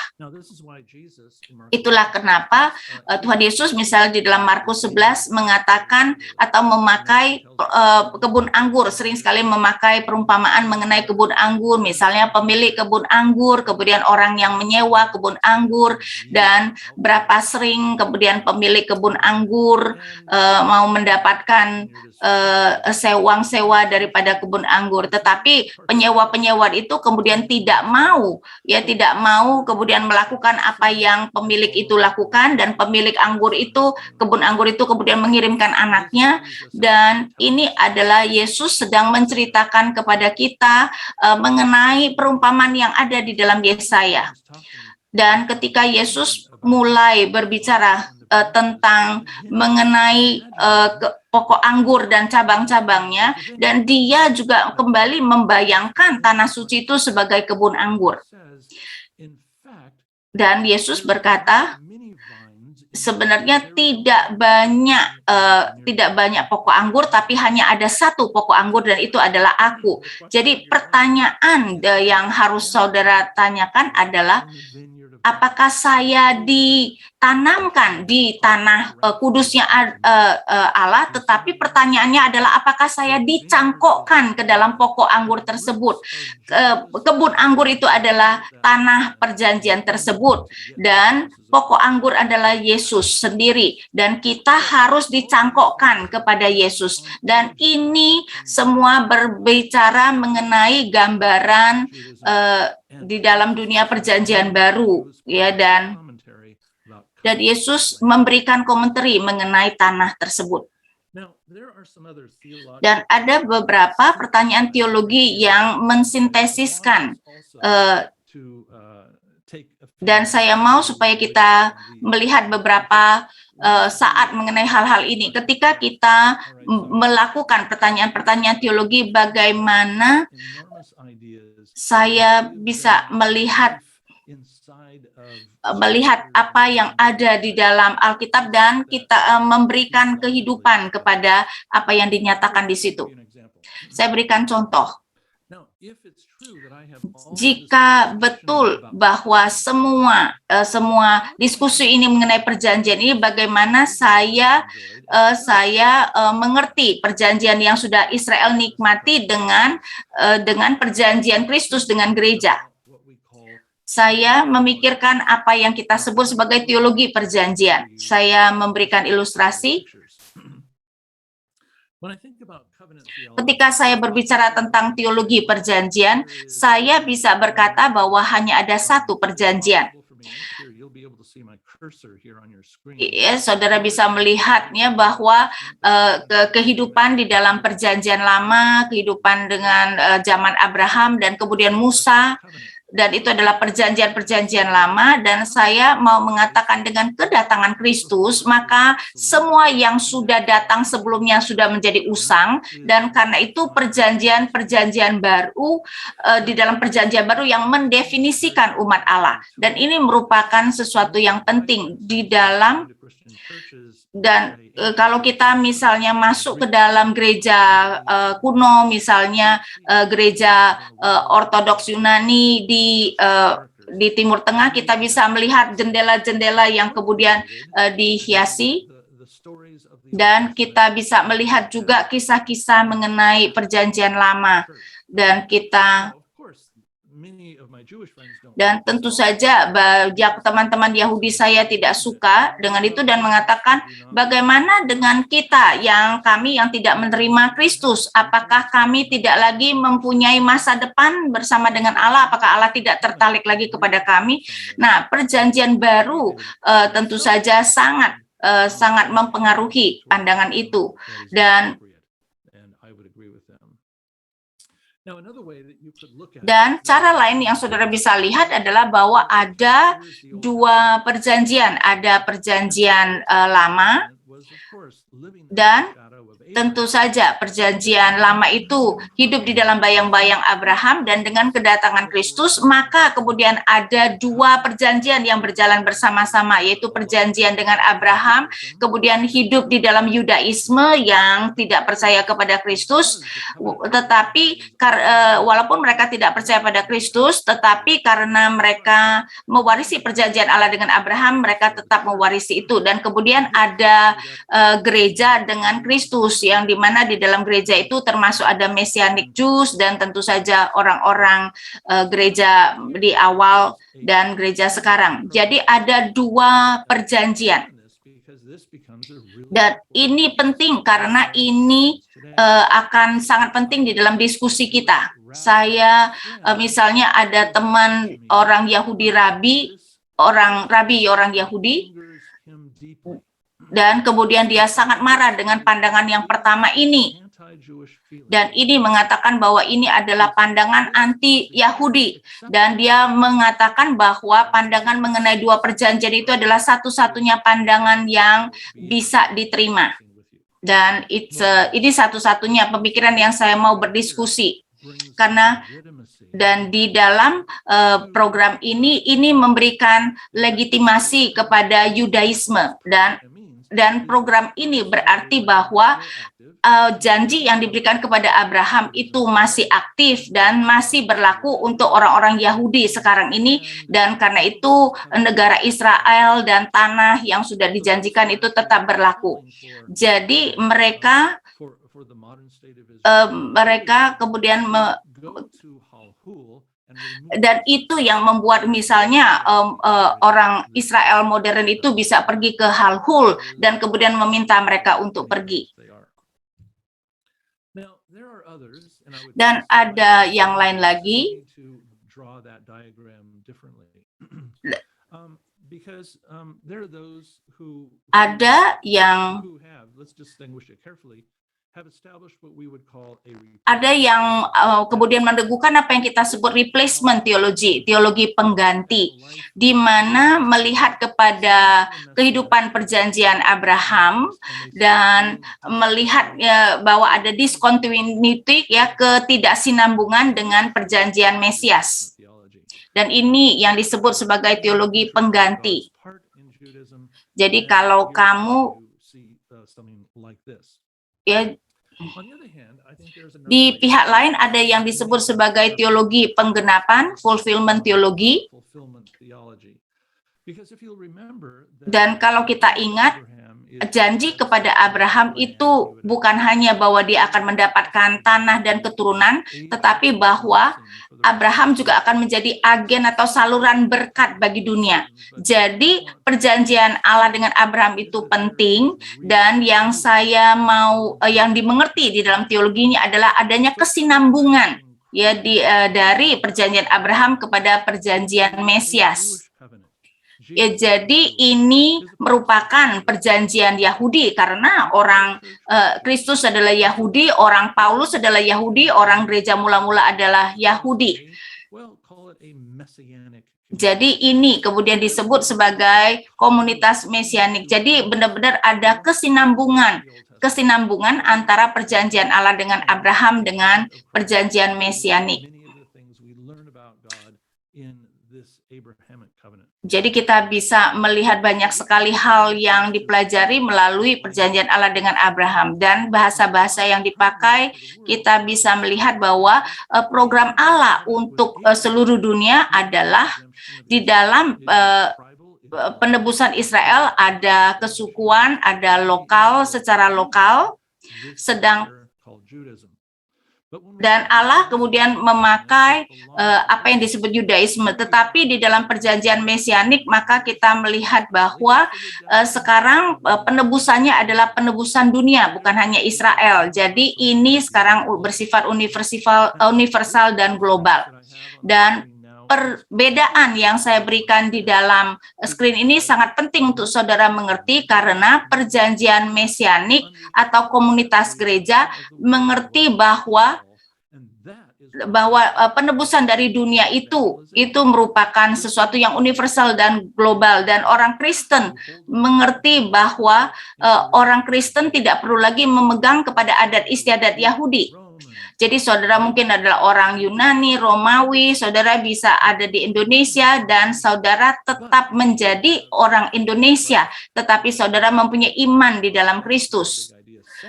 Itulah kenapa Tuhan Yesus misalnya di dalam Markus 11 mengatakan atau memakai kebun anggur, sering sekali memakai perumpamaan mengenai kebun anggur, misalnya pemilik kebun anggur, kemudian orang yang menyewa kebun anggur, dan berapa sering kemudian pemilik kebun anggur mau mendapatkan sewa daripada kebun anggur, tetapi penyewa-penyewa itu kemudian tidak mau kemudian melakukan apa yang pemilik itu lakukan, dan pemilik kebun anggur itu kemudian mengirimkan anaknya. Dan ini adalah Yesus sedang menceritakan kepada kita mengenai perumpamaan yang ada di dalam Yesaya. Dan ketika Yesus mulai berbicara tentang mengenai pokok anggur dan cabang-cabangnya, dan dia juga kembali membayangkan tanah suci itu sebagai kebun anggur. Dan Yesus berkata, sebenarnya tidak banyak pokok anggur, tapi hanya ada satu pokok anggur, dan itu adalah aku. Jadi pertanyaan yang harus saudara tanyakan adalah, apakah saya ditanamkan di tanah kudusnya Allah, tetapi pertanyaannya adalah apakah saya dicangkokkan ke dalam pokok anggur tersebut. Kebun anggur itu adalah tanah perjanjian tersebut, dan pokok anggur adalah Yesus sendiri, dan kita harus dicangkokkan kepada Yesus. Dan ini semua berbicara mengenai gambaran di dalam dunia perjanjian baru, ya, dan Yesus memberikan komentari mengenai tanah tersebut. Dan ada beberapa pertanyaan teologi yang mensintesiskan, dan saya mau supaya kita melihat beberapa saat mengenai hal-hal ini. Ketika kita melakukan pertanyaan-pertanyaan teologi, bagaimana saya bisa melihat apa yang ada di dalam Alkitab, dan kita memberikan kehidupan kepada apa yang dinyatakan di situ. Saya berikan contoh. Jika betul bahwa semua diskusi ini mengenai perjanjian ini, bagaimana saya mengerti perjanjian yang sudah Israel nikmati dengan perjanjian Kristus dengan gereja. Saya memikirkan apa yang kita sebut sebagai teologi perjanjian. Saya memberikan ilustrasi. Ketika saya berbicara tentang teologi perjanjian, saya bisa berkata bahwa hanya ada satu perjanjian. Ya, saudara bisa melihatnya bahwa kehidupan di dalam perjanjian lama, kehidupan dengan zaman Abraham dan kemudian Musa, dan itu adalah perjanjian-perjanjian lama, dan saya mau mengatakan dengan kedatangan Kristus, maka semua yang sudah datang sebelumnya sudah menjadi usang, dan karena itu perjanjian baru di dalam perjanjian baru yang mendefinisikan umat Allah, dan ini merupakan sesuatu yang penting di dalam. Dan kalau kita misalnya masuk ke dalam gereja kuno, misalnya gereja Ortodoks Yunani di Timur Tengah, kita bisa melihat jendela-jendela yang kemudian dihiasi, dan kita bisa melihat juga kisah-kisah mengenai perjanjian lama, dan kita Dan tentu saja banyak teman-teman Yahudi saya tidak suka dengan itu dan mengatakan, bagaimana dengan kita kami yang tidak menerima Kristus? Apakah kami tidak lagi mempunyai masa depan bersama dengan Allah? Apakah Allah tidak tertarik lagi kepada kami? Nah, perjanjian baru tentu saja sangat mempengaruhi pandangan itu. Dan cara lain yang saudara bisa lihat adalah bahwa ada dua perjanjian. Ada perjanjian lama dan tentu saja perjanjian lama itu hidup di dalam bayang-bayang Abraham, dan dengan kedatangan Kristus maka kemudian ada dua perjanjian yang berjalan bersama-sama, yaitu perjanjian dengan Abraham, kemudian hidup di dalam Yudaisme yang tidak percaya kepada Kristus, tetapi walaupun mereka tidak percaya pada Kristus, tetapi karena mereka mewarisi perjanjian Allah dengan Abraham, mereka tetap mewarisi itu. Dan kemudian ada gereja dengan Kristus, yang dimana di dalam gereja itu termasuk ada Messianic Jews dan tentu saja orang-orang gereja di awal dan gereja sekarang. Jadi ada dua perjanjian. Dan ini penting karena ini akan sangat penting di dalam diskusi kita. Saya misalnya ada teman orang Yahudi orang Yahudi, dan kemudian dia sangat marah dengan pandangan yang pertama ini. Dan ini mengatakan bahwa ini adalah pandangan anti-Yahudi. Dan dia mengatakan bahwa pandangan mengenai dua perjanjian itu adalah satu-satunya pandangan yang bisa diterima. Dan ini satu-satunya pemikiran yang saya mau berdiskusi. Karena dan di dalam program ini memberikan legitimasi kepada Yudaisme, dan program ini berarti bahwa janji yang diberikan kepada Abraham itu masih aktif dan masih berlaku untuk orang-orang Yahudi sekarang ini, dan karena itu negara Israel dan tanah yang sudah dijanjikan itu tetap berlaku. Jadi mereka kemudian dan itu yang membuat misalnya orang Israel modern itu bisa pergi ke Halhul dan kemudian meminta mereka untuk pergi. Dan ada yang lain lagi. Ada yang kemudian meneguhkan apa yang kita sebut replacement theology, teologi pengganti, di mana melihat kepada kehidupan perjanjian Abraham dan melihat bahwa ada discontinuity, ketidaksinambungan dengan perjanjian Mesias. Dan ini yang disebut sebagai teologi pengganti. Jadi kalau kamu di pihak lain ada yang disebut sebagai teologi penggenapan, fulfillment teologi. Dan kalau kita ingat, janji kepada Abraham itu bukan hanya bahwa dia akan mendapatkan tanah dan keturunan, tetapi bahwa Abraham juga akan menjadi agen atau saluran berkat bagi dunia. Jadi perjanjian Allah dengan Abraham itu penting, dan yang yang dimengerti di dalam teologinya adalah adanya kesinambungan dari perjanjian Abraham kepada perjanjian Mesias. Jadi ini merupakan perjanjian Yahudi karena orang Kristus adalah Yahudi, orang Paulus adalah Yahudi, orang gereja mula-mula adalah Yahudi. Jadi ini kemudian disebut sebagai komunitas mesianik. Jadi benar-benar ada kesinambungan antara perjanjian Allah dengan Abraham dengan perjanjian mesianik. Jadi kita bisa melihat banyak sekali hal yang dipelajari melalui perjanjian Allah dengan Abraham, dan bahasa-bahasa yang dipakai kita bisa melihat bahwa program Allah untuk seluruh dunia adalah di dalam penebusan Israel ada kesukuan, ada lokal secara lokal, sedang Dan Allah kemudian memakai apa yang disebut Yudaisme. Tetapi di dalam perjanjian mesianik, maka kita melihat bahwa sekarang penebusannya adalah penebusan dunia, bukan hanya Israel. Jadi ini sekarang bersifat universal dan global. Dan perbedaan yang saya berikan di dalam screen ini sangat penting untuk saudara mengerti, karena perjanjian mesianik atau komunitas gereja mengerti bahwa penebusan dari dunia itu merupakan sesuatu yang universal dan global, dan orang Kristen mengerti bahwa orang Kristen tidak perlu lagi memegang kepada adat istiadat Yahudi. Jadi saudara mungkin adalah orang Yunani, Romawi, saudara bisa ada di Indonesia dan saudara tetap menjadi orang Indonesia, tetapi saudara mempunyai iman di dalam Kristus.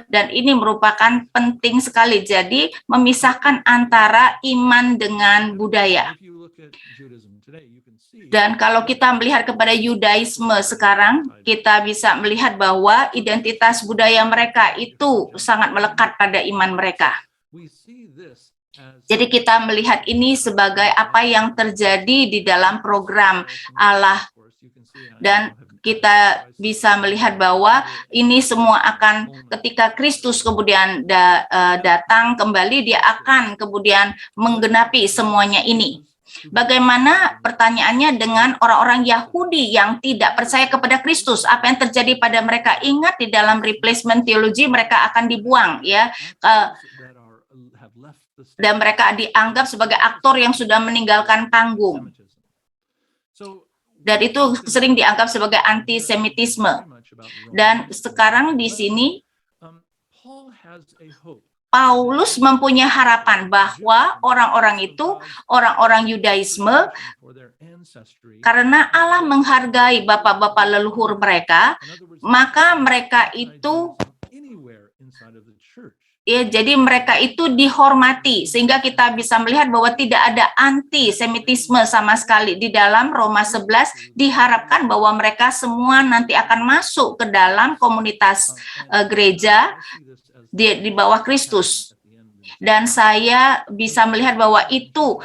Dan ini merupakan penting sekali, jadi memisahkan antara iman dengan budaya. Dan kalau kita melihat kepada Yudaisme sekarang, kita bisa melihat bahwa identitas budaya mereka itu sangat melekat pada iman mereka. Jadi kita melihat ini sebagai apa yang terjadi di dalam program Allah. Dan kita bisa melihat bahwa ini semua akan ketika Kristus kemudian datang kembali, dia akan kemudian menggenapi semuanya ini. Bagaimana pertanyaannya dengan orang-orang Yahudi yang tidak percaya kepada Kristus? Apa yang terjadi pada mereka? Ingat, di dalam replacement theology mereka akan dibuang, ya. Dan mereka dianggap sebagai aktor yang sudah meninggalkan panggung. Dan itu sering dianggap sebagai antisemitisme. Dan sekarang di sini Paulus mempunyai harapan bahwa orang-orang itu, orang-orang Yudaisme, karena Allah menghargai bapak-bapak leluhur mereka, maka mereka itu jadi mereka itu dihormati, sehingga kita bisa melihat bahwa tidak ada antisemitisme sama sekali. Di dalam Roma 11 diharapkan bahwa mereka semua nanti akan masuk ke dalam komunitas gereja di bawah Kristus. Dan saya bisa melihat bahwa itu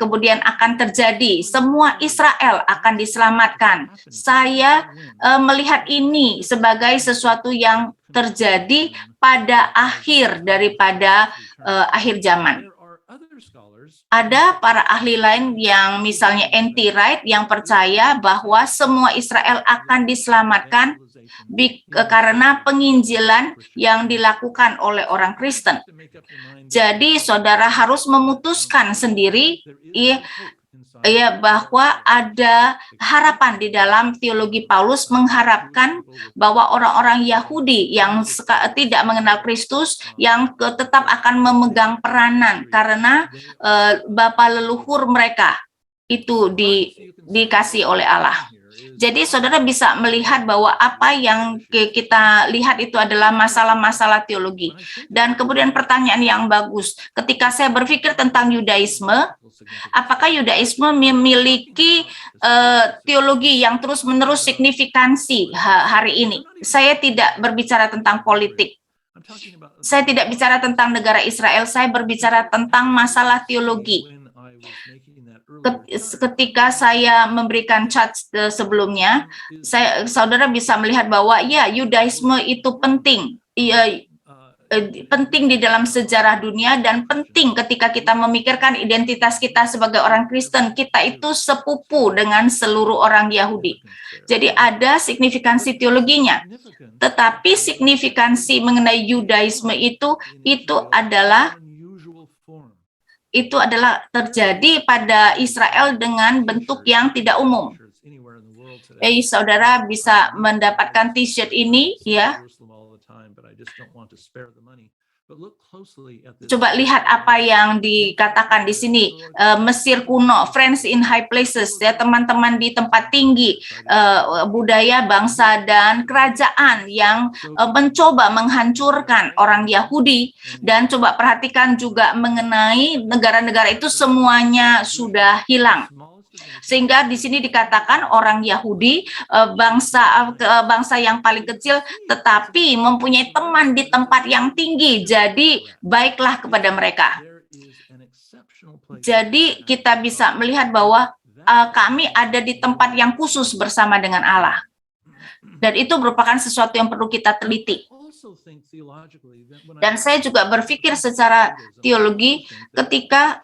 kemudian akan terjadi. Semua Israel akan diselamatkan. Saya melihat ini sebagai sesuatu yang terjadi pada akhir daripada akhir zaman. Ada para ahli lain yang misalnya N.T. Wright yang percaya bahwa semua Israel akan diselamatkan karena penginjilan yang dilakukan oleh orang Kristen. Jadi saudara harus memutuskan sendiri bahwa ada harapan di dalam teologi Paulus, mengharapkan bahwa orang-orang Yahudi yang tidak mengenal Kristus yang tetap akan memegang peranan karena bapa leluhur mereka itu dikasih oleh Allah. Jadi saudara bisa melihat bahwa apa yang kita lihat itu adalah masalah-masalah teologi. Dan kemudian pertanyaan yang bagus, ketika saya berpikir tentang Yudaisme, apakah Yudaisme memiliki teologi yang terus-menerus signifikansi hari ini? Saya tidak berbicara tentang politik. Saya tidak bicara tentang negara Israel, saya berbicara tentang masalah teologi. Ketika saya memberikan chat sebelumnya, saudara bisa melihat bahwa ya, Yudaisme itu penting. Penting di dalam sejarah dunia dan penting ketika kita memikirkan identitas kita sebagai orang Kristen. Kita itu sepupu dengan seluruh orang Yahudi. Jadi ada signifikansi teologinya. Tetapi signifikansi mengenai Yudaisme itu adalah terjadi pada Israel dengan bentuk yang tidak umum. Saudara bisa mendapatkan T-shirt ini, ya. Coba lihat apa yang dikatakan di sini. Mesir kuno, friends in high places, ya, teman-teman di tempat tinggi, budaya, bangsa, dan kerajaan yang mencoba menghancurkan orang Yahudi. Dan coba perhatikan juga mengenai negara-negara itu semuanya sudah hilang. Sehingga di sini dikatakan orang Yahudi bangsa yang paling kecil tetapi mempunyai teman di tempat yang tinggi. Jadi baiklah kepada mereka. Jadi kita bisa melihat bahwa kami ada di tempat yang khusus bersama dengan Allah. Dan itu merupakan sesuatu yang perlu kita teliti. Dan saya juga berpikir secara teologi ketika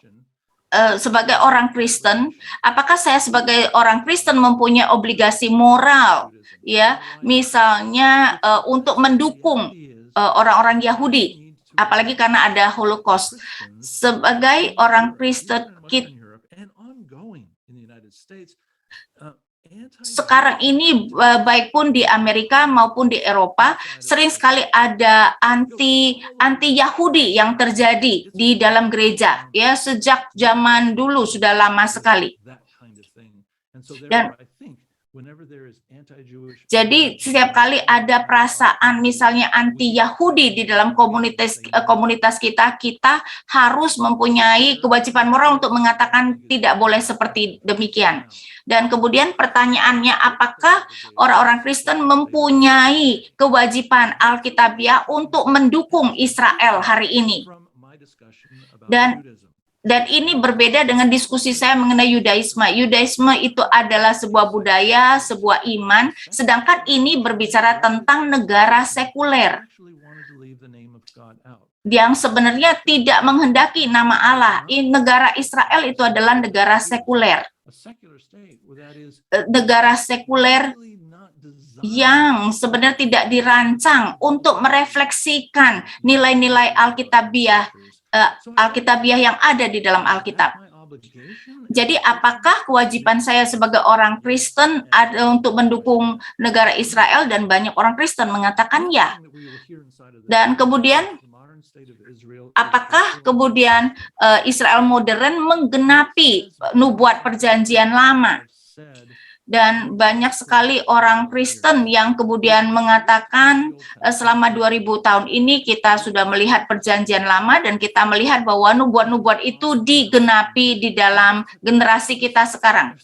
sebagai orang Kristen, apakah saya sebagai orang Kristen mempunyai obligasi moral, ya, misalnya untuk mendukung orang-orang Yahudi, apalagi karena ada Holocaust. Sebagai orang Kristen, sekarang ini baik pun di Amerika maupun di Eropa sering sekali ada anti Yahudi yang terjadi di dalam gereja, ya, sejak zaman dulu sudah lama sekali. Dan jadi setiap kali ada perasaan misalnya anti Yahudi di dalam komunitas kita harus mempunyai kewajiban moral untuk mengatakan tidak boleh seperti demikian. Dan kemudian pertanyaannya, apakah orang-orang Kristen mempunyai kewajiban Alkitabiah untuk mendukung Israel hari ini? Dan ini berbeda dengan diskusi saya mengenai Yudaisme. Yudaisme itu adalah sebuah budaya, sebuah iman, sedangkan ini berbicara tentang negara sekuler yang sebenarnya tidak menghendaki nama Allah. Negara Israel itu adalah negara sekuler. Negara sekuler yang sebenarnya tidak dirancang untuk merefleksikan nilai-nilai Alkitabiah yang ada di dalam Alkitab. Jadi apakah kewajiban saya sebagai orang Kristen untuk mendukung negara Israel? Dan banyak orang Kristen mengatakan ya. Dan kemudian apakah kemudian Israel modern menggenapi nubuat perjanjian lama? Dan banyak sekali orang Kristen yang kemudian mengatakan selama 2000 tahun ini kita sudah melihat perjanjian lama dan kita melihat bahwa nubuat-nubuat itu digenapi di dalam generasi kita sekarang.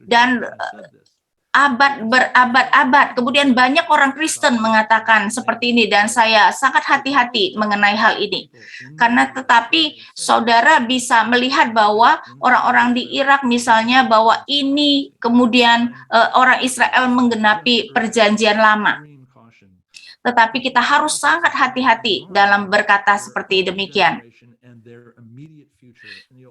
Dan berabad-abad, kemudian banyak orang Kristen mengatakan seperti ini, dan saya sangat hati-hati mengenai hal ini. Karena tetapi saudara bisa melihat bahwa orang-orang di Irak misalnya, bahwa ini kemudian orang Israel menggenapi perjanjian lama. Tetapi kita harus sangat hati-hati dalam berkata seperti demikian.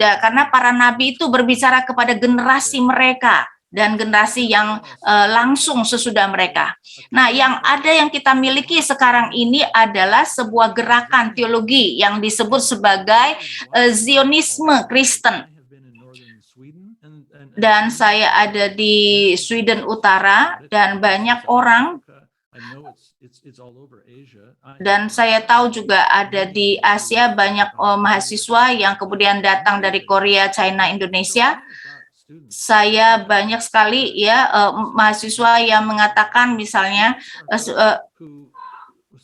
Ya, karena para nabi itu berbicara kepada generasi mereka dan generasi yang langsung sesudah mereka. Nah, yang kita miliki sekarang ini adalah sebuah gerakan teologi yang disebut sebagai Zionisme Kristen. Dan saya ada di Sweden Utara, dan banyak orang, dan saya tahu juga ada di Asia banyak mahasiswa yang kemudian datang dari Korea, China, Indonesia. Saya banyak sekali ya mahasiswa yang mengatakan misalnya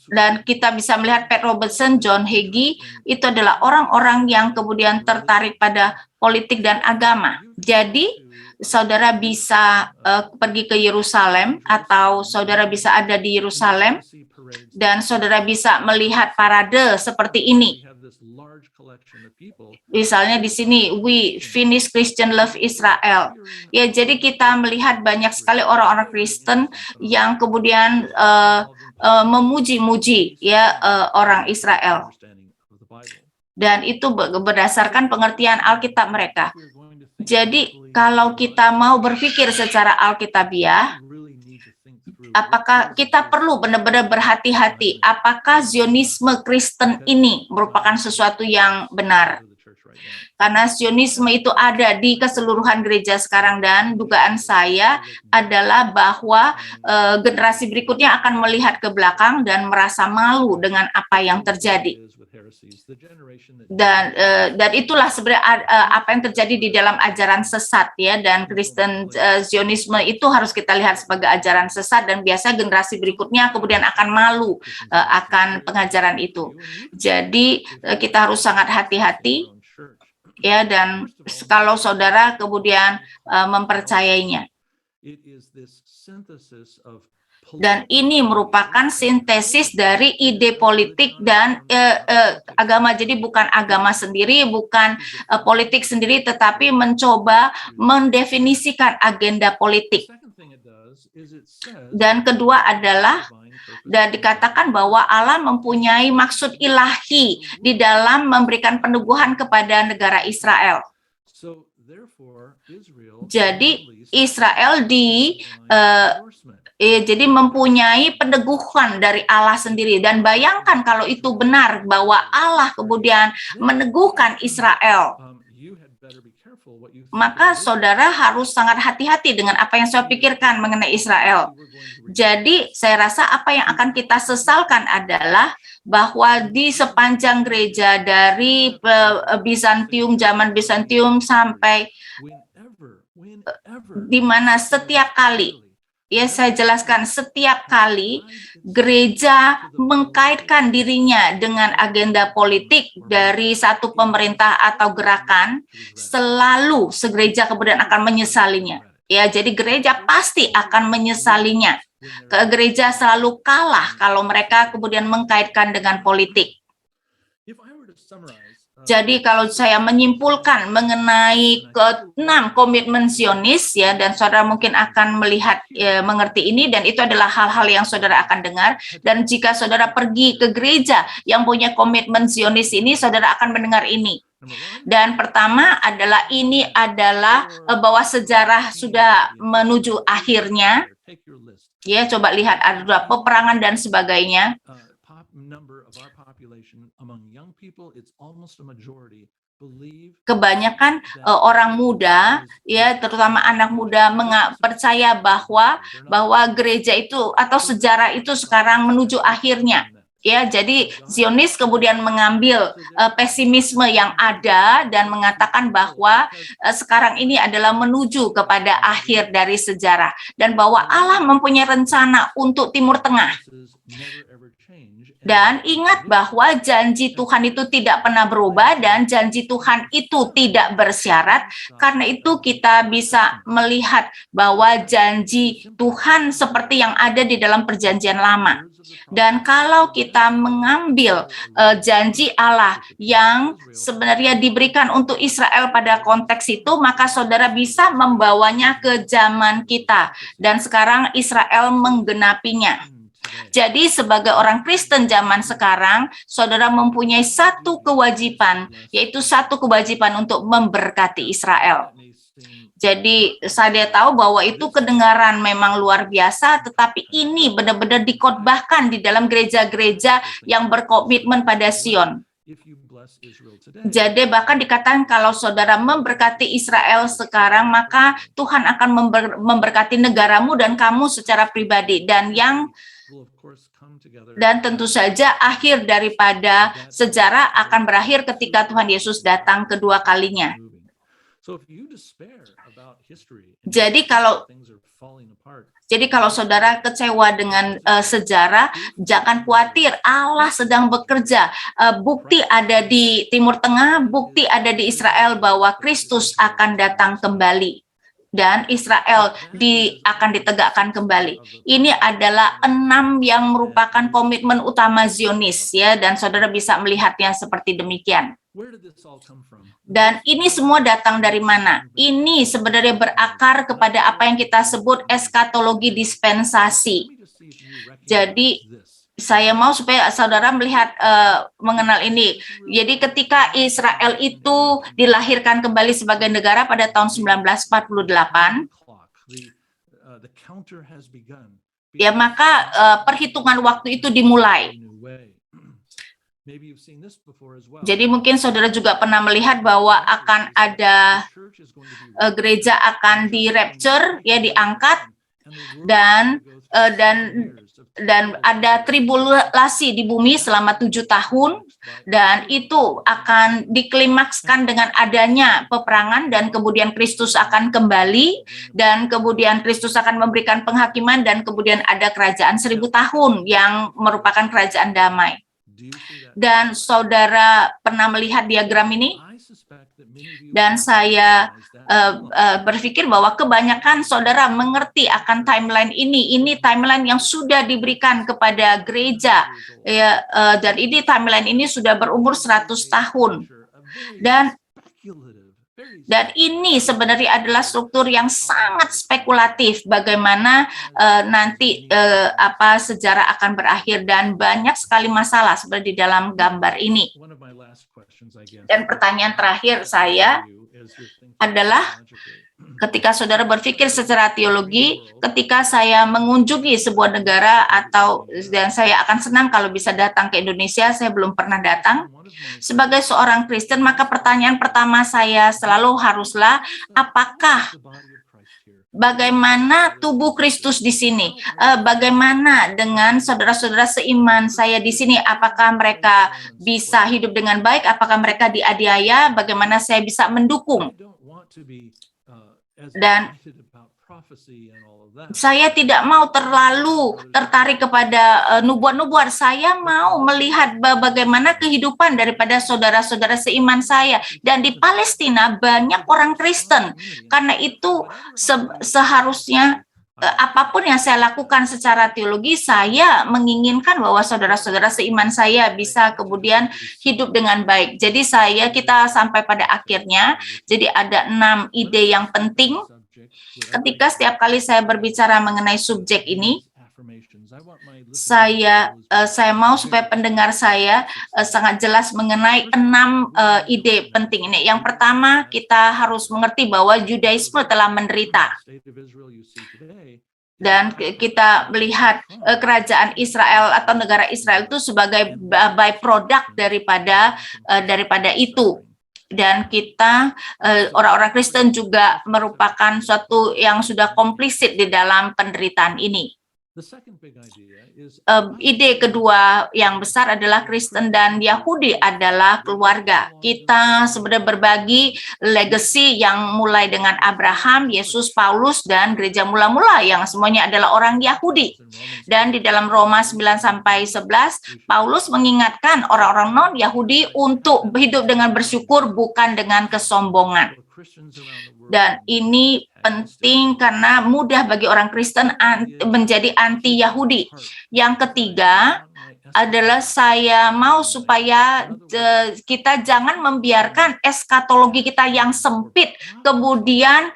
dan kita bisa melihat Pat Robertson, John Hagee, itu adalah orang-orang yang kemudian tertarik pada politik dan agama. Jadi saudara bisa pergi ke Yerusalem, atau saudara bisa ada di Yerusalem dan saudara bisa melihat parade seperti ini. Misalnya di sini, We Finnish Christian Love Israel. Ya, jadi kita melihat banyak sekali orang-orang Kristen yang kemudian memuji-muji ya orang Israel. Dan itu berdasarkan pengertian Alkitab mereka. Jadi kalau kita mau berpikir secara Alkitabiah, apakah kita perlu benar-benar berhati-hati, apakah Zionisme Kristen ini merupakan sesuatu yang benar? Karena Zionisme itu ada di keseluruhan gereja sekarang, dan dugaan saya adalah bahwa generasi berikutnya akan melihat ke belakang dan merasa malu dengan apa yang terjadi. Dan itulah sebenarnya apa yang terjadi di dalam ajaran sesat ya, dan Kristen Zionisme itu harus kita lihat sebagai ajaran sesat, dan biasa generasi berikutnya kemudian akan malu akan pengajaran itu. Jadi kita harus sangat hati-hati ya, dan kalau saudara kemudian mempercayainya. Dan ini merupakan sintesis dari ide politik dan agama. Jadi bukan agama sendiri, bukan politik sendiri, tetapi mencoba mendefinisikan agenda politik. Dan kedua adalah, dan dikatakan bahwa Allah mempunyai maksud ilahi di dalam memberikan peneguhan kepada negara Israel. Jadi Israel jadi mempunyai peneguhan dari Allah sendiri. Dan bayangkan kalau itu benar bahwa Allah kemudian meneguhkan Israel, maka saudara harus sangat hati-hati dengan apa yang saya pikirkan mengenai Israel. Jadi saya rasa apa yang akan kita sesalkan adalah bahwa di sepanjang gereja dari Bizantium, zaman Bizantium sampai di mana setiap kali, ya saya jelaskan, setiap kali gereja mengkaitkan dirinya dengan agenda politik dari satu pemerintah atau gerakan, selalu segereja kemudian akan menyesalinya. Ya, jadi gereja pasti akan menyesalinya. Gereja selalu kalah kalau mereka kemudian mengkaitkan dengan politik. Jadi kalau saya menyimpulkan mengenai ke-6 komitmen Zionis, ya, dan saudara mungkin akan melihat, mengerti ini, dan itu adalah hal-hal yang saudara akan dengar. Dan jika saudara pergi ke gereja yang punya komitmen Zionis ini, saudara akan mendengar ini. Dan pertama adalah ini adalah bahwa sejarah sudah menuju akhirnya. Ya, coba lihat ada peperangan dan sebagainya. Kebanyakan orang muda, ya, terutama anak muda, percaya bahwa gereja itu atau sejarah itu sekarang menuju akhirnya. Ya, jadi Zionis kemudian mengambil pesimisme yang ada dan mengatakan bahwa sekarang ini adalah menuju kepada akhir dari sejarah, dan bahwa Allah mempunyai rencana untuk Timur Tengah. Dan ingat bahwa janji Tuhan itu tidak pernah berubah dan janji Tuhan itu tidak bersyarat. Karena itu kita bisa melihat bahwa janji Tuhan seperti yang ada di dalam Perjanjian Lama. Dan kalau kita mengambil janji Allah yang sebenarnya diberikan untuk Israel pada konteks itu, maka saudara bisa membawanya ke zaman kita. Dan sekarang Israel menggenapinya. Jadi sebagai orang Kristen zaman sekarang, saudara mempunyai satu kewajiban, yaitu satu kewajiban untuk memberkati Israel. Jadi saya tahu bahwa itu kedengaran memang luar biasa, tetapi ini benar-benar dikhotbahkan di dalam gereja-gereja yang berkomitmen pada Sion. Jadi bahkan dikatakan kalau saudara memberkati Israel sekarang, maka Tuhan akan memberkati negaramu dan kamu secara pribadi. Dan tentu saja akhir daripada sejarah akan berakhir ketika Tuhan Yesus datang kedua kalinya. Jadi kalau saudara kecewa dengan sejarah, jangan khawatir, Allah sedang bekerja. Bukti ada di Timur Tengah, bukti ada di Israel bahwa Kristus akan datang kembali. Dan Israel akan ditegakkan kembali. Ini adalah 6 yang merupakan komitmen utama Zionis, ya, dan saudara bisa melihatnya seperti demikian. Dan ini semua datang dari mana? Ini sebenarnya berakar kepada apa yang kita sebut eskatologi dispensasi. Jadi saya mau supaya saudara melihat mengenal ini. Jadi ketika Israel itu dilahirkan kembali sebagai negara pada tahun 1948, ya maka perhitungan waktu itu dimulai. Jadi mungkin saudara juga pernah melihat bahwa akan ada gereja akan di-rapture, ya, diangkat, dan ada tribulasi di bumi selama 7 tahun, dan itu akan diklimakskan dengan adanya peperangan, dan kemudian Kristus akan kembali, dan kemudian Kristus akan memberikan penghakiman, dan kemudian ada kerajaan 1000 tahun yang merupakan kerajaan damai. Dan saudara pernah melihat diagram ini? Dan saya berpikir bahwa kebanyakan saudara mengerti akan timeline ini. Ini timeline yang sudah diberikan kepada gereja, ya, dan ini timeline ini sudah berumur 100 tahun. Dan ini sebenarnya adalah struktur yang sangat spekulatif bagaimana nanti sejarah akan berakhir, dan banyak sekali masalah seperti di dalam gambar ini. Dan pertanyaan terakhir saya adalah, ketika saudara berpikir secara teologi, ketika saya mengunjungi sebuah negara dan saya akan senang kalau bisa datang ke Indonesia, saya belum pernah datang. Sebagai seorang Kristen, maka pertanyaan pertama saya selalu haruslah, bagaimana tubuh Kristus di sini? Bagaimana dengan saudara-saudara seiman saya di sini? Apakah mereka bisa hidup dengan baik? Apakah mereka dianiaya? Bagaimana saya bisa mendukung? Dan saya tidak mau terlalu tertarik kepada nubuat-nubuat. Saya mau melihat bagaimana kehidupan daripada saudara-saudara seiman saya. Dan di Palestina banyak orang Kristen. Karena itu seharusnya apapun yang saya lakukan secara teologi, saya menginginkan bahwa saudara-saudara seiman saya bisa kemudian hidup dengan baik. Jadi kita sampai pada akhirnya, jadi ada 6 ide yang penting. Ketika setiap kali saya berbicara mengenai subjek ini, saya mau supaya pendengar saya sangat jelas mengenai 6 ide penting ini. Yang pertama, kita harus mengerti bahwa Yudaisme telah menderita. Dan kita melihat kerajaan Israel atau negara Israel itu sebagai byproduct daripada itu. Dan kita, orang-orang Kristen juga merupakan suatu yang sudah komplisit di dalam penderitaan ini. Ide kedua yang besar adalah Kristen dan Yahudi adalah keluarga. Kita sebenarnya berbagi legacy yang mulai dengan Abraham, Yesus, Paulus, dan gereja mula-mula yang semuanya adalah orang Yahudi. Dan di dalam Roma 9-11, Paulus mengingatkan orang-orang non-Yahudi untuk hidup dengan bersyukur, bukan dengan kesombongan. Dan ini penting karena mudah bagi orang Kristen menjadi anti-Yahudi. Yang ketiga adalah saya mau supaya kita jangan membiarkan eskatologi kita yang sempit kemudian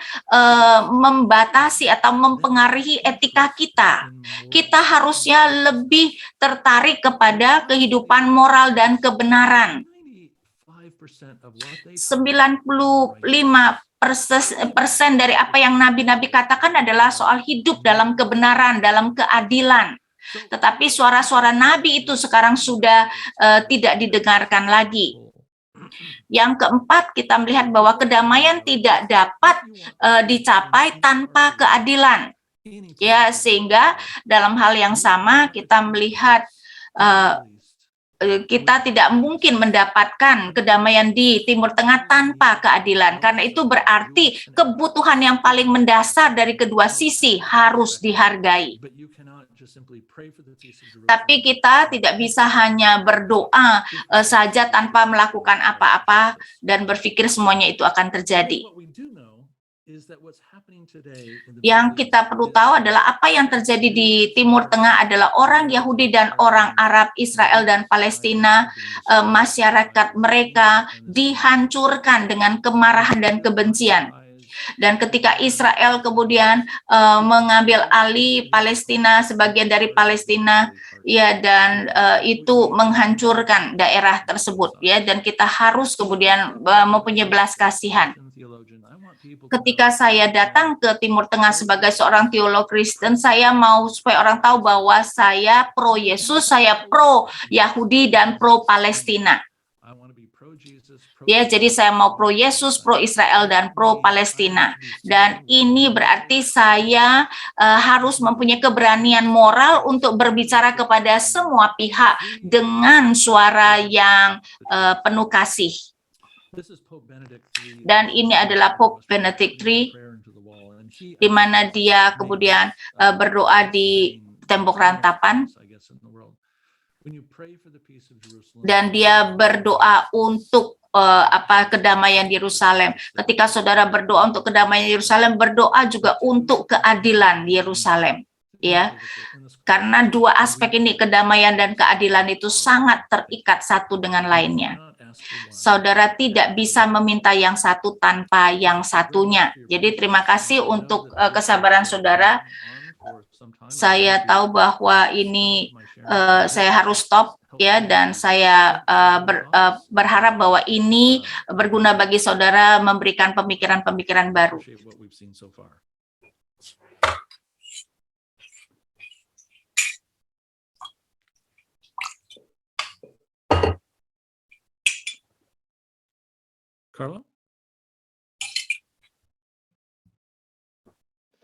membatasi atau mempengaruhi etika kita. Kita harusnya lebih tertarik kepada kehidupan moral dan kebenaran. 95% dari apa yang nabi-nabi katakan adalah soal hidup dalam kebenaran, dalam keadilan. Tetapi suara-suara nabi itu sekarang sudah tidak didengarkan lagi. Yang keempat, kita melihat bahwa kedamaian tidak dapat dicapai tanpa keadilan. Ya, sehingga dalam hal yang sama kita melihat kita tidak mungkin mendapatkan kedamaian di Timur Tengah tanpa keadilan. Karena itu berarti kebutuhan yang paling mendasar dari kedua sisi harus dihargai. Tapi kita tidak bisa hanya berdoa saja tanpa melakukan apa-apa dan berpikir semuanya itu akan terjadi. Yang kita perlu tahu adalah apa yang terjadi di Timur Tengah adalah orang Yahudi dan orang Arab, Israel dan Palestina, masyarakat mereka dihancurkan dengan kemarahan dan kebencian. Dan ketika Israel kemudian mengambil alih Palestina, sebagian dari Palestina, ya, dan itu menghancurkan daerah tersebut, ya, dan kita harus kemudian mempunyai belas kasihan. Ketika saya datang ke Timur Tengah sebagai seorang teolog Kristen, saya mau supaya orang tahu bahwa saya pro Yesus, saya pro Yahudi dan pro Palestina. Ya, jadi saya mau pro Yesus, pro Israel dan pro Palestina. Dan ini berarti saya harus mempunyai keberanian moral untuk berbicara kepada semua pihak dengan suara yang penuh kasih. Dan ini adalah Pope Benedict XIII, di mana dia kemudian berdoa di tembok rantapan, dan dia berdoa untuk kedamaian Yerusalem. Ketika saudara berdoa untuk kedamaian Yerusalem, berdoa juga untuk keadilan Yerusalem, ya. Karena dua aspek ini, kedamaian dan keadilan, itu sangat terikat satu dengan lainnya. Saudara tidak bisa meminta yang satu tanpa yang satunya. Jadi terima kasih untuk kesabaran saudara. Saya tahu bahwa ini saya harus stop, ya, dan saya berharap bahwa ini berguna bagi saudara, memberikan pemikiran-pemikiran baru. Carla?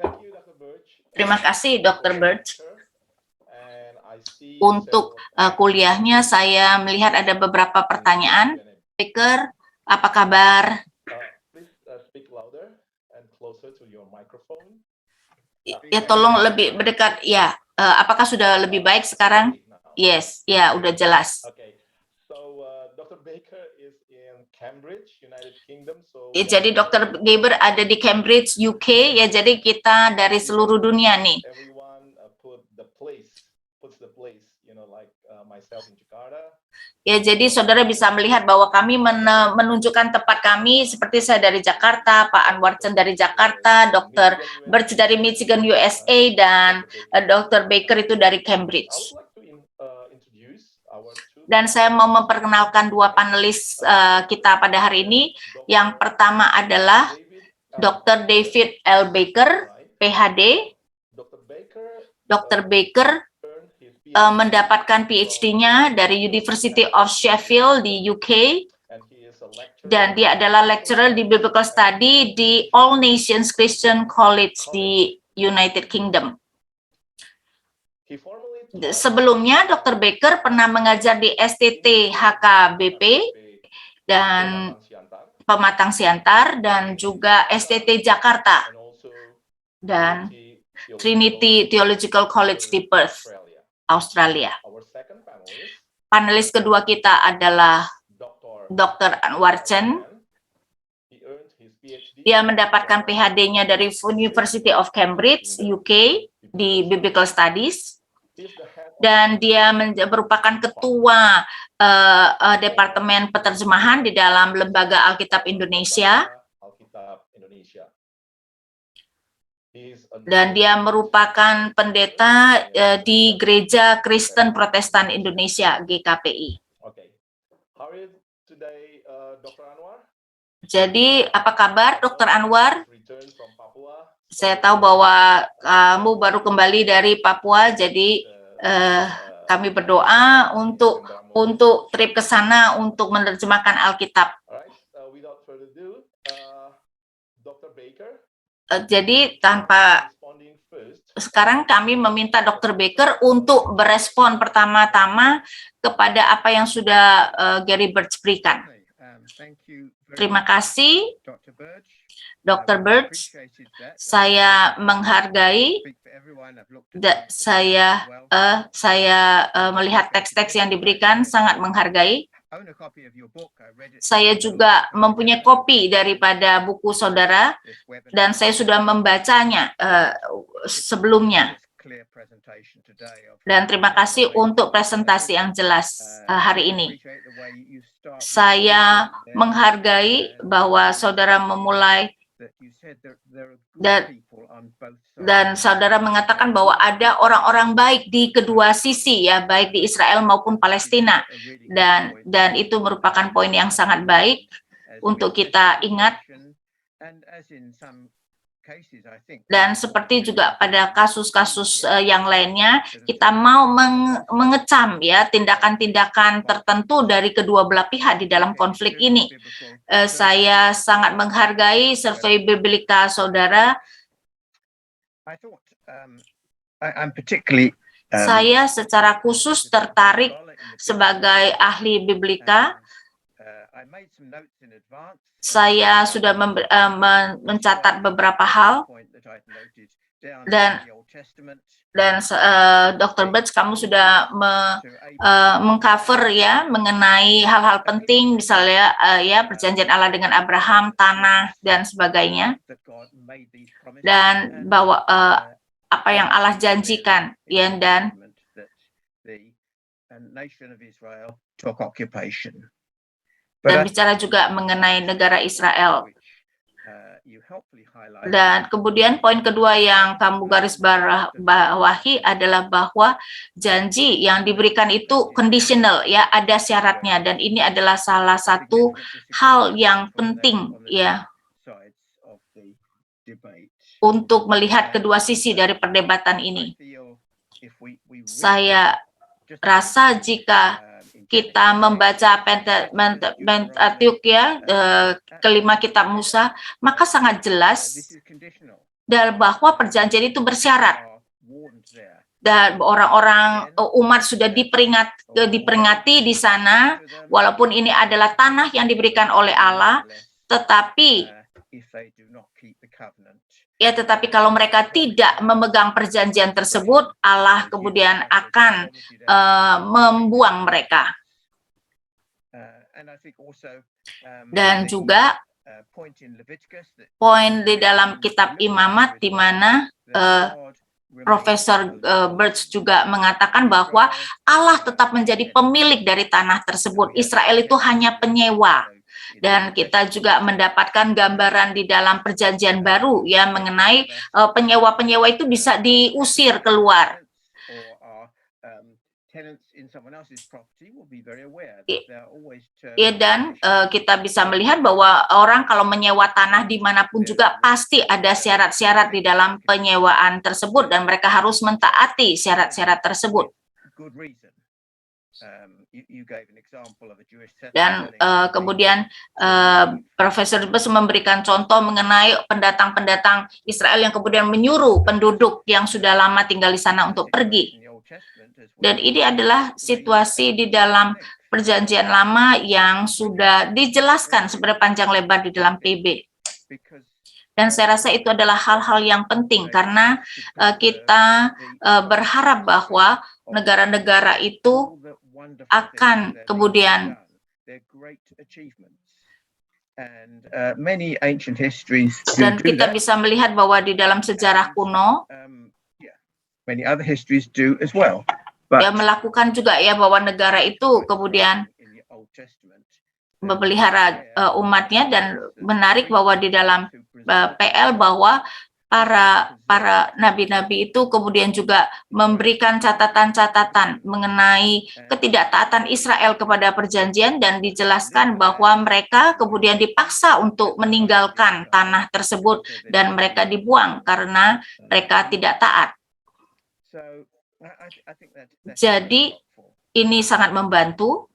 Thank you, Dr. Birch. Terima kasih, Dr. Birch. And I see Untuk several- kuliahnya, saya melihat ada beberapa pertanyaan. Baker, apa kabar? Please speak louder and closer to your microphone. Ya, tolong lebih mendekat. Ya, apakah sudah lebih baik sekarang? Yes, ya, udah jelas. Okay. So Dr. Baker is in Cambridge, United Kingdom. So Ya, jadi Dr. Geber ada di Cambridge, UK. Ya, jadi kita dari seluruh dunia nih. everyone puts the place, you know, like myself in Jakarta. Ya, jadi saudara bisa melihat bahwa kami menunjukkan tempat kami, seperti saya dari Jakarta, Pak Anwar Chen dari Jakarta, Dr. Birch dari Michigan, USA, dan Dr. Baker itu dari I Cambridge. would like to introduce our two Dan saya mau memperkenalkan dua panelis kita pada hari ini. Yang pertama adalah Dr. David L. Baker, PhD. Dr. Baker mendapatkan PhD-nya dari University of Sheffield di UK, dan dia adalah lecturer di Biblical Study di All Nations Christian College di United Kingdom. Sebelumnya, Dr. Baker pernah mengajar di STT HKBP dan Pematang Siantar, dan juga STT Jakarta dan Trinity Theological College di Perth, Australia. Panelis kedua kita adalah Dr. Anwar Chen. Dia mendapatkan PhD-nya dari University of Cambridge, UK, di Biblical Studies, dan dia merupakan ketua Departemen Penerjemahan di dalam Lembaga Alkitab Indonesia, dan dia merupakan pendeta di Gereja Kristen Protestan Indonesia, GKPI. Jadi, apa kabar, Dr. Anwar? Saya tahu bahwa kamu baru kembali dari Papua, jadi kami berdoa untuk trip ke sana untuk menerjemahkan Alkitab. Jadi sekarang kami meminta Dr. Baker untuk berespon pertama-tama kepada apa yang sudah Gary Birch berikan. Terima kasih, Dr. Birch. Saya menghargai, saya melihat teks-teks yang diberikan, sangat menghargai. Saya juga mempunyai kopi daripada buku saudara, dan saya sudah membacanya sebelumnya. Dan terima kasih untuk presentasi yang jelas hari ini. Saya menghargai bahwa saudara memulai dan saudara mengatakan bahwa ada orang-orang baik di kedua sisi, ya, baik di Israel maupun Palestina, dan itu merupakan poin yang sangat baik untuk kita ingat. Dan seperti juga pada kasus-kasus yang lainnya, kita mau mengecam, ya, tindakan-tindakan tertentu dari kedua belah pihak di dalam konflik ini. Saya sangat menghargai survei Biblika saudara. Saya secara khusus tertarik sebagai ahli Biblika. Saya sudah mencatat beberapa hal. Dan Dr. Birch, kamu sudah mengcover ya mengenai hal-hal penting, misalnya ya perjanjian Allah dengan Abraham, tanah dan sebagainya, dan bahwa apa yang Allah janjikan, ya, dan bicara juga mengenai negara Israel. Dan kemudian poin kedua yang kamu garis bawahi adalah bahwa janji yang diberikan itu conditional, ya, ada syaratnya, dan ini adalah salah satu hal yang penting ya untuk melihat kedua sisi dari perdebatan ini. Saya rasa jika kita membaca Pentateuch ya, kelima kitab Musa, maka sangat jelas dan bahwa perjanjian itu bersyarat, dan orang-orang umat sudah diperingati di sana, walaupun ini adalah tanah yang diberikan oleh Allah, tetapi kalau mereka tidak memegang perjanjian tersebut, Allah kemudian akan membuang mereka. Dan juga poin di dalam kitab Imamat di mana Profesor Birch juga mengatakan bahwa Allah tetap menjadi pemilik dari tanah tersebut. Israel itu hanya penyewa. Dan kita juga mendapatkan gambaran di dalam perjanjian baru ya mengenai penyewa-penyewa itu bisa diusir keluar. Ya, dan kita bisa melihat bahwa orang kalau menyewa tanah dimanapun juga pasti ada syarat-syarat di dalam penyewaan tersebut, dan mereka harus mentaati syarat-syarat tersebut. Dan kemudian Profesor Birch memberikan contoh mengenai pendatang-pendatang Israel yang kemudian menyuruh penduduk yang sudah lama tinggal di sana untuk pergi. Dan ini adalah situasi di dalam perjanjian lama yang sudah dijelaskan sebenarnya panjang lebar di dalam PB. Dan saya rasa itu adalah hal-hal yang penting karena kita berharap bahwa negara-negara itu akan kemudian dan kita bisa melihat bahwa di dalam sejarah kuno dia melakukan juga ya bahwa negara itu kemudian memelihara umatnya, dan menarik bahwa di dalam PL bahwa para nabi-nabi itu kemudian juga memberikan catatan-catatan mengenai ketidaktaatan Israel kepada perjanjian, dan dijelaskan bahwa mereka kemudian dipaksa untuk meninggalkan tanah tersebut dan mereka dibuang karena mereka tidak taat. Jadi ini sangat membantu.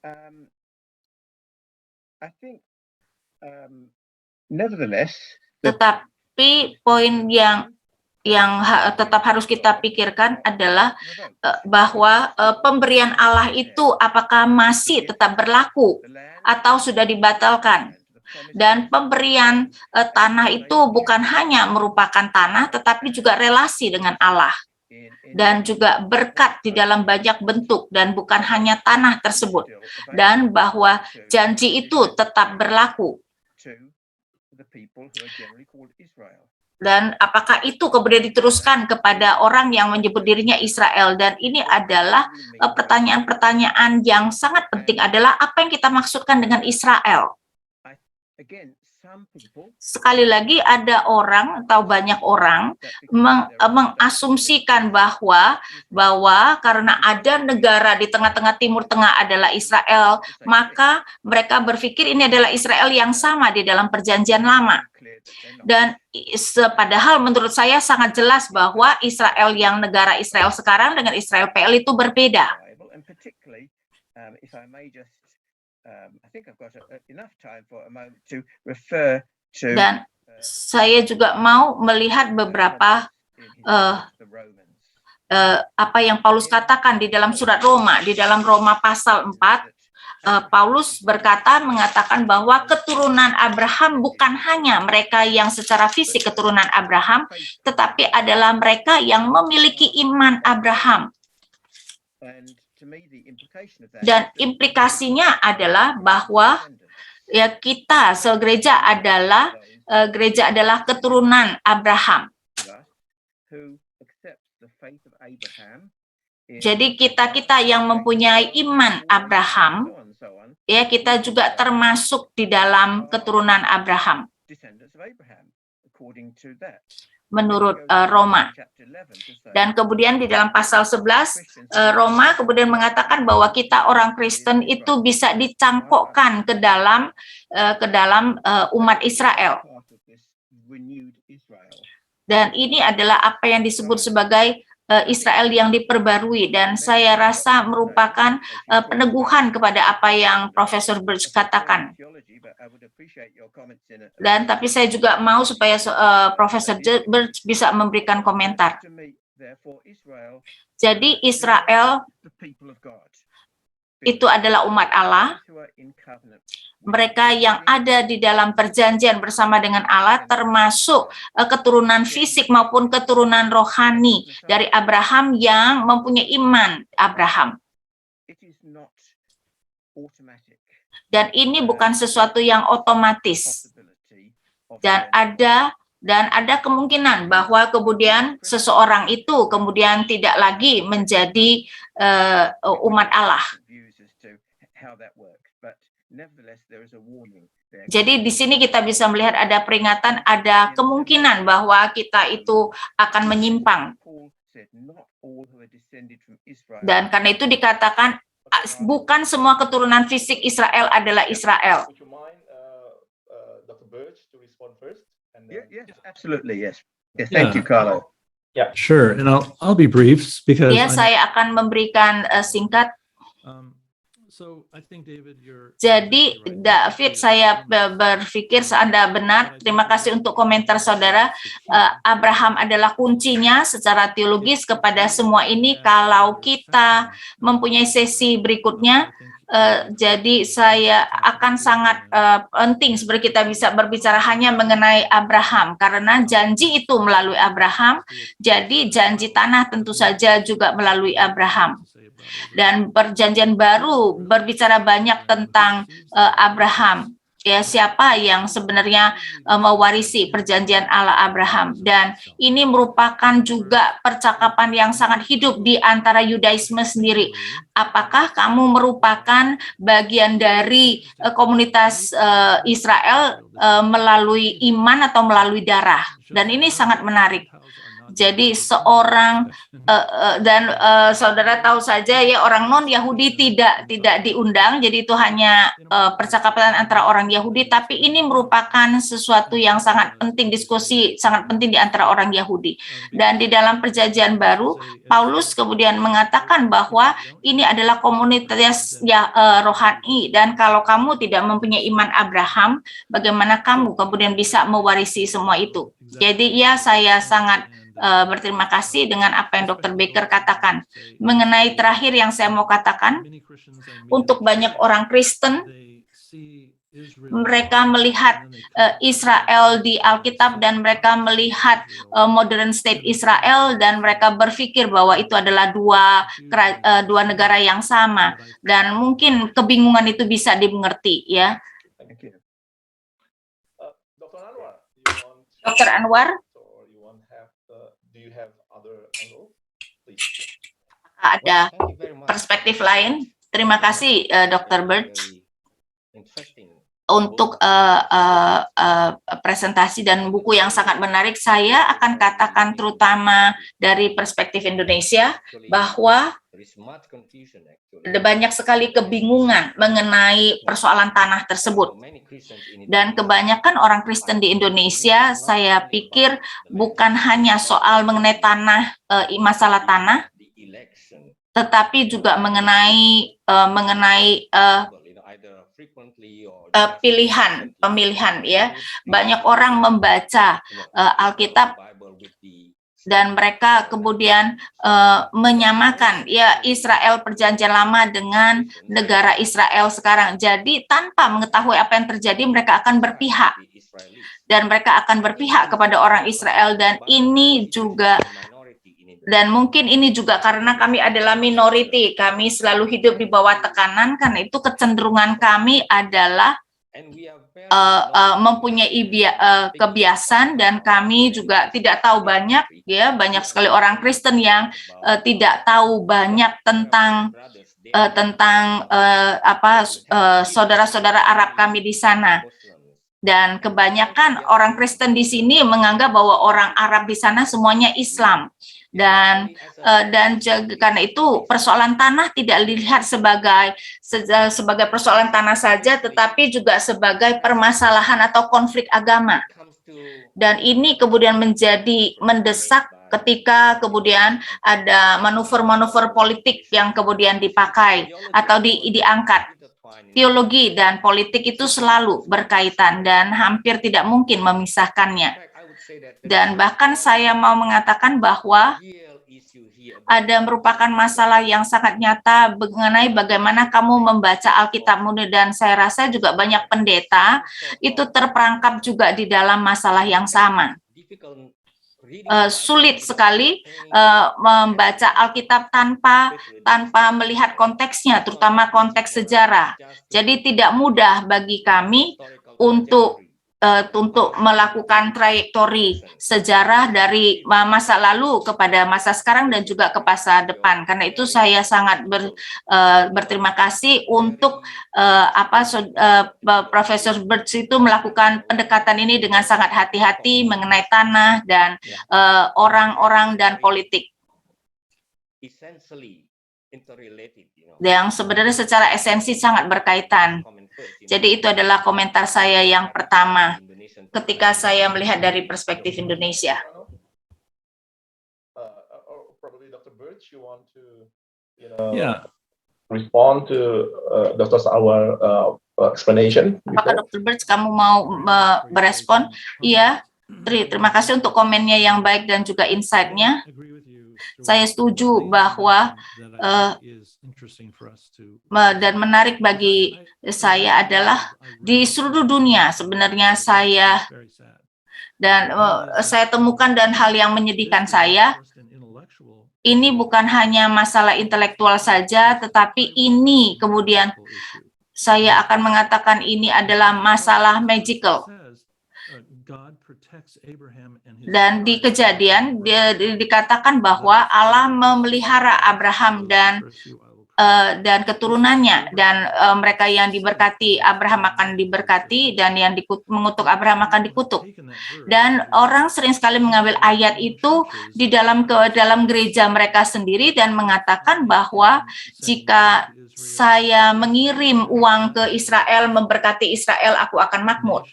Tetapi poin yang tetap harus kita pikirkan adalah bahwa pemberian Allah itu apakah masih tetap berlaku atau sudah dibatalkan. Dan pemberian tanah itu bukan hanya merupakan tanah, tetapi juga relasi dengan Allah. Dan juga berkat di dalam banyak bentuk, dan bukan hanya tanah tersebut, dan bahwa janji itu tetap berlaku. Dan apakah itu kemudian diteruskan kepada orang yang menyebut dirinya Israel? Dan ini adalah pertanyaan-pertanyaan yang sangat penting, adalah apa yang kita maksudkan dengan Israel? Sekali lagi ada orang atau banyak orang mengasumsikan bahwa karena ada negara di tengah-tengah Timur Tengah adalah Israel, maka mereka berpikir ini adalah Israel yang sama di dalam perjanjian lama. Dan padahal menurut saya sangat jelas bahwa Israel yang negara Israel sekarang dengan Israel PL itu berbeda. Dan saya juga mau melihat beberapa apa yang Paulus katakan di dalam surat Roma, di dalam Roma pasal 4, Paulus mengatakan bahwa keturunan Abraham bukan hanya mereka yang secara fisik keturunan Abraham, tetapi adalah mereka yang memiliki iman Abraham. Dan implikasinya adalah bahwa ya kita segereja adalah keturunan Abraham. Jadi kita yang mempunyai iman Abraham, ya kita juga termasuk di dalam keturunan Abraham. Menurut Roma. Dan kemudian di dalam pasal 11 Roma kemudian mengatakan bahwa kita orang Kristen itu bisa dicangkokkan ke dalam umat Israel. Dan ini adalah apa yang disebut sebagai Israel yang diperbarui, dan saya rasa merupakan peneguhan kepada apa yang Profesor Birch katakan. Dan tapi saya juga mau supaya Profesor Birch bisa memberikan komentar. Jadi Israel itu adalah umat Allah, mereka yang ada di dalam perjanjian bersama dengan Allah, termasuk keturunan fisik maupun keturunan rohani dari Abraham yang mempunyai iman Abraham. Dan ini bukan sesuatu yang otomatis. Dan ada kemungkinan bahwa kemudian seseorang itu kemudian tidak lagi menjadi umat Allah. Jadi di sini kita bisa melihat ada peringatan, ada kemungkinan bahwa kita itu akan menyimpang. Dan karena itu dikatakan bukan semua keturunan fisik Israel adalah Israel. Yes, absolutely, yes. Yes, thank you, Carlo. Yeah, Sure, and I'll be brief because Ya, saya akan memberikan singkat. So I think David, Jadi David, saya berpikir Anda benar. Terima kasih untuk komentar saudara. Abraham adalah kuncinya secara teologis kepada semua ini. Kalau kita mempunyai sesi berikutnya, jadi saya akan sangat penting seperti kita bisa berbicara hanya mengenai Abraham, karena janji itu melalui Abraham. Jadi janji tanah tentu saja juga melalui Abraham. Dan perjanjian baru berbicara banyak tentang Abraham. Ya, siapa yang sebenarnya mewarisi perjanjian Allah Abraham. Dan ini merupakan juga percakapan yang sangat hidup di antara Yudaisme sendiri. Apakah kamu merupakan bagian dari komunitas Israel melalui iman atau melalui darah? Dan ini sangat menarik. Jadi seorang dan saudara tahu saja ya, orang non Yahudi tidak diundang, jadi itu hanya percakapan antara orang Yahudi, tapi ini merupakan sesuatu yang sangat penting, diskusi sangat penting di antara orang Yahudi. Dan di dalam perjanjian baru Paulus kemudian mengatakan bahwa ini adalah komunitas rohani, dan kalau kamu tidak mempunyai iman Abraham, bagaimana kamu kemudian bisa mewarisi semua itu? Jadi ya, saya sangat berterima kasih dengan apa yang Dr. Baker katakan. Mengenai terakhir yang saya mau katakan, untuk banyak orang Kristen, mereka melihat Israel di Alkitab dan mereka melihat modern state Israel, dan mereka berpikir bahwa itu adalah dua negara yang sama, dan mungkin kebingungan itu bisa dimengerti ya. Dr. Anwar, ada perspektif lain? Terima kasih Dr. Birch untuk presentasi dan buku yang sangat menarik. Saya akan katakan terutama dari perspektif Indonesia bahwa ada banyak sekali kebingungan mengenai persoalan tanah tersebut. Dan kebanyakan orang Kristen di Indonesia, saya pikir bukan hanya soal mengenai tanah, masalah tanah, tetapi juga mengenai pemilihan ya. Banyak orang membaca Alkitab dan mereka kemudian menyamakan ya Israel perjanjian lama dengan negara Israel sekarang. Jadi tanpa mengetahui apa yang terjadi, mereka akan berpihak dan mereka akan berpihak kepada orang Israel, dan ini juga, dan mungkin ini juga karena kami adalah minority, kami selalu hidup di bawah tekanan, karena itu kecenderungan kami adalah mempunyai kebiasaan, dan kami juga tidak tahu banyak, ya, banyak sekali orang Kristen yang tidak tahu banyak tentang saudara-saudara Arab kami di sana. Dan kebanyakan orang Kristen di sini menganggap bahwa orang Arab di sana semuanya Islam. Dan karena itu persoalan tanah tidak dilihat sebagai persoalan tanah saja, tetapi juga sebagai permasalahan atau konflik agama. Dan ini kemudian menjadi mendesak ketika kemudian ada manuver-manuver politik yang kemudian dipakai atau diangkat. Teologi dan politik itu selalu berkaitan dan hampir tidak mungkin memisahkannya. Dan bahkan saya mau mengatakan bahwa ada merupakan masalah yang sangat nyata mengenai bagaimana kamu membaca Alkitabmu, dan saya rasa juga banyak pendeta itu terperangkap juga di dalam masalah yang sama. Sulit sekali membaca Alkitab tanpa melihat konteksnya, terutama konteks sejarah. Jadi tidak mudah bagi kami untuk melakukan trayektori sejarah dari masa lalu kepada masa sekarang dan juga ke masa depan. Karena itu saya sangat berterima kasih untuk Profesor Birch itu melakukan pendekatan ini dengan sangat hati-hati mengenai tanah dan orang-orang dan politik. Yang sebenarnya secara esensi sangat berkaitan. Jadi itu adalah komentar saya yang pertama ketika saya melihat dari perspektif Indonesia. Respond to Dr. our explanation. Apakah Dr. Birch kamu mau berespon? Iya, terima kasih untuk komennya yang baik dan juga insight-nya. Saya setuju bahwa dan menarik bagi saya adalah di seluruh dunia sebenarnya saya temukan, dan hal yang menyedihkan saya, ini bukan hanya masalah intelektual saja, tetapi ini kemudian saya akan mengatakan ini adalah masalah magical. Dan di Kejadian dikatakan bahwa Allah memelihara Abraham dan keturunannya, dan mereka yang diberkati Abraham akan diberkati, dan yang mengutuk Abraham akan dikutuk. Dan orang sering sekali mengambil ayat itu di dalam gereja mereka sendiri dan mengatakan bahwa jika saya mengirim uang ke Israel, memberkati Israel, aku akan makmur.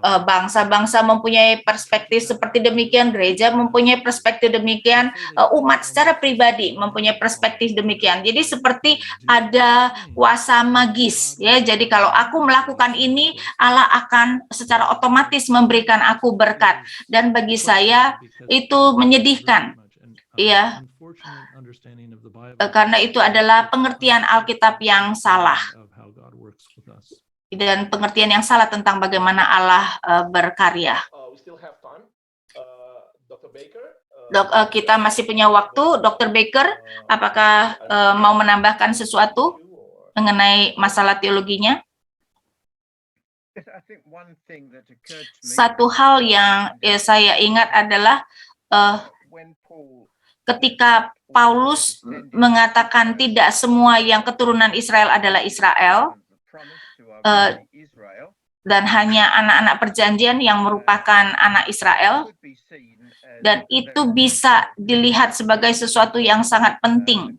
Bangsa-bangsa mempunyai perspektif seperti demikian, gereja mempunyai perspektif demikian, umat secara pribadi mempunyai perspektif demikian. Jadi seperti ada kuasa magis, ya. Jadi kalau aku melakukan ini, Allah akan secara otomatis memberikan aku berkat. Dan bagi saya itu menyedihkan, ya. Karena itu adalah pengertian Alkitab yang salah. Dan pengertian yang salah tentang bagaimana Allah berkarya. Kita masih punya waktu. Dr. Baker, apakah mau menambahkan sesuatu mengenai masalah teologinya? Satu hal yang saya ingat adalah ketika Paulus mengatakan tidak semua yang keturunan Israel adalah Israel, dan hanya anak-anak perjanjian yang merupakan anak Israel, dan itu bisa dilihat sebagai sesuatu yang sangat penting.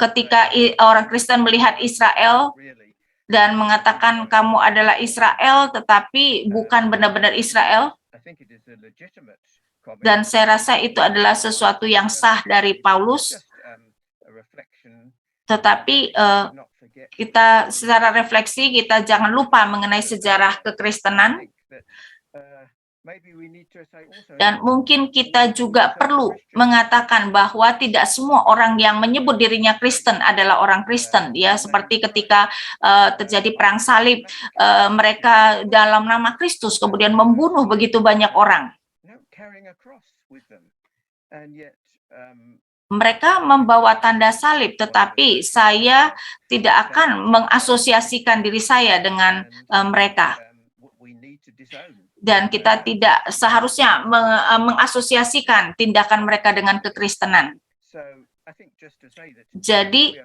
Ketika orang Kristen melihat Israel dan mengatakan kamu adalah Israel, tetapi bukan benar-benar Israel, dan saya rasa itu adalah sesuatu yang sah dari Paulus. Tetapi kita secara refleksi, kita jangan lupa mengenai sejarah kekristenan. Dan mungkin kita juga perlu mengatakan bahwa tidak semua orang yang menyebut dirinya Kristen adalah orang Kristen. Ya, seperti ketika terjadi perang salib, mereka dalam nama Kristus kemudian membunuh begitu banyak orang. Mereka membawa tanda salib, tetapi saya tidak akan mengasosiasikan diri saya dengan mereka. Dan kita tidak seharusnya mengasosiasikan tindakan mereka dengan kekristenan. Jadi,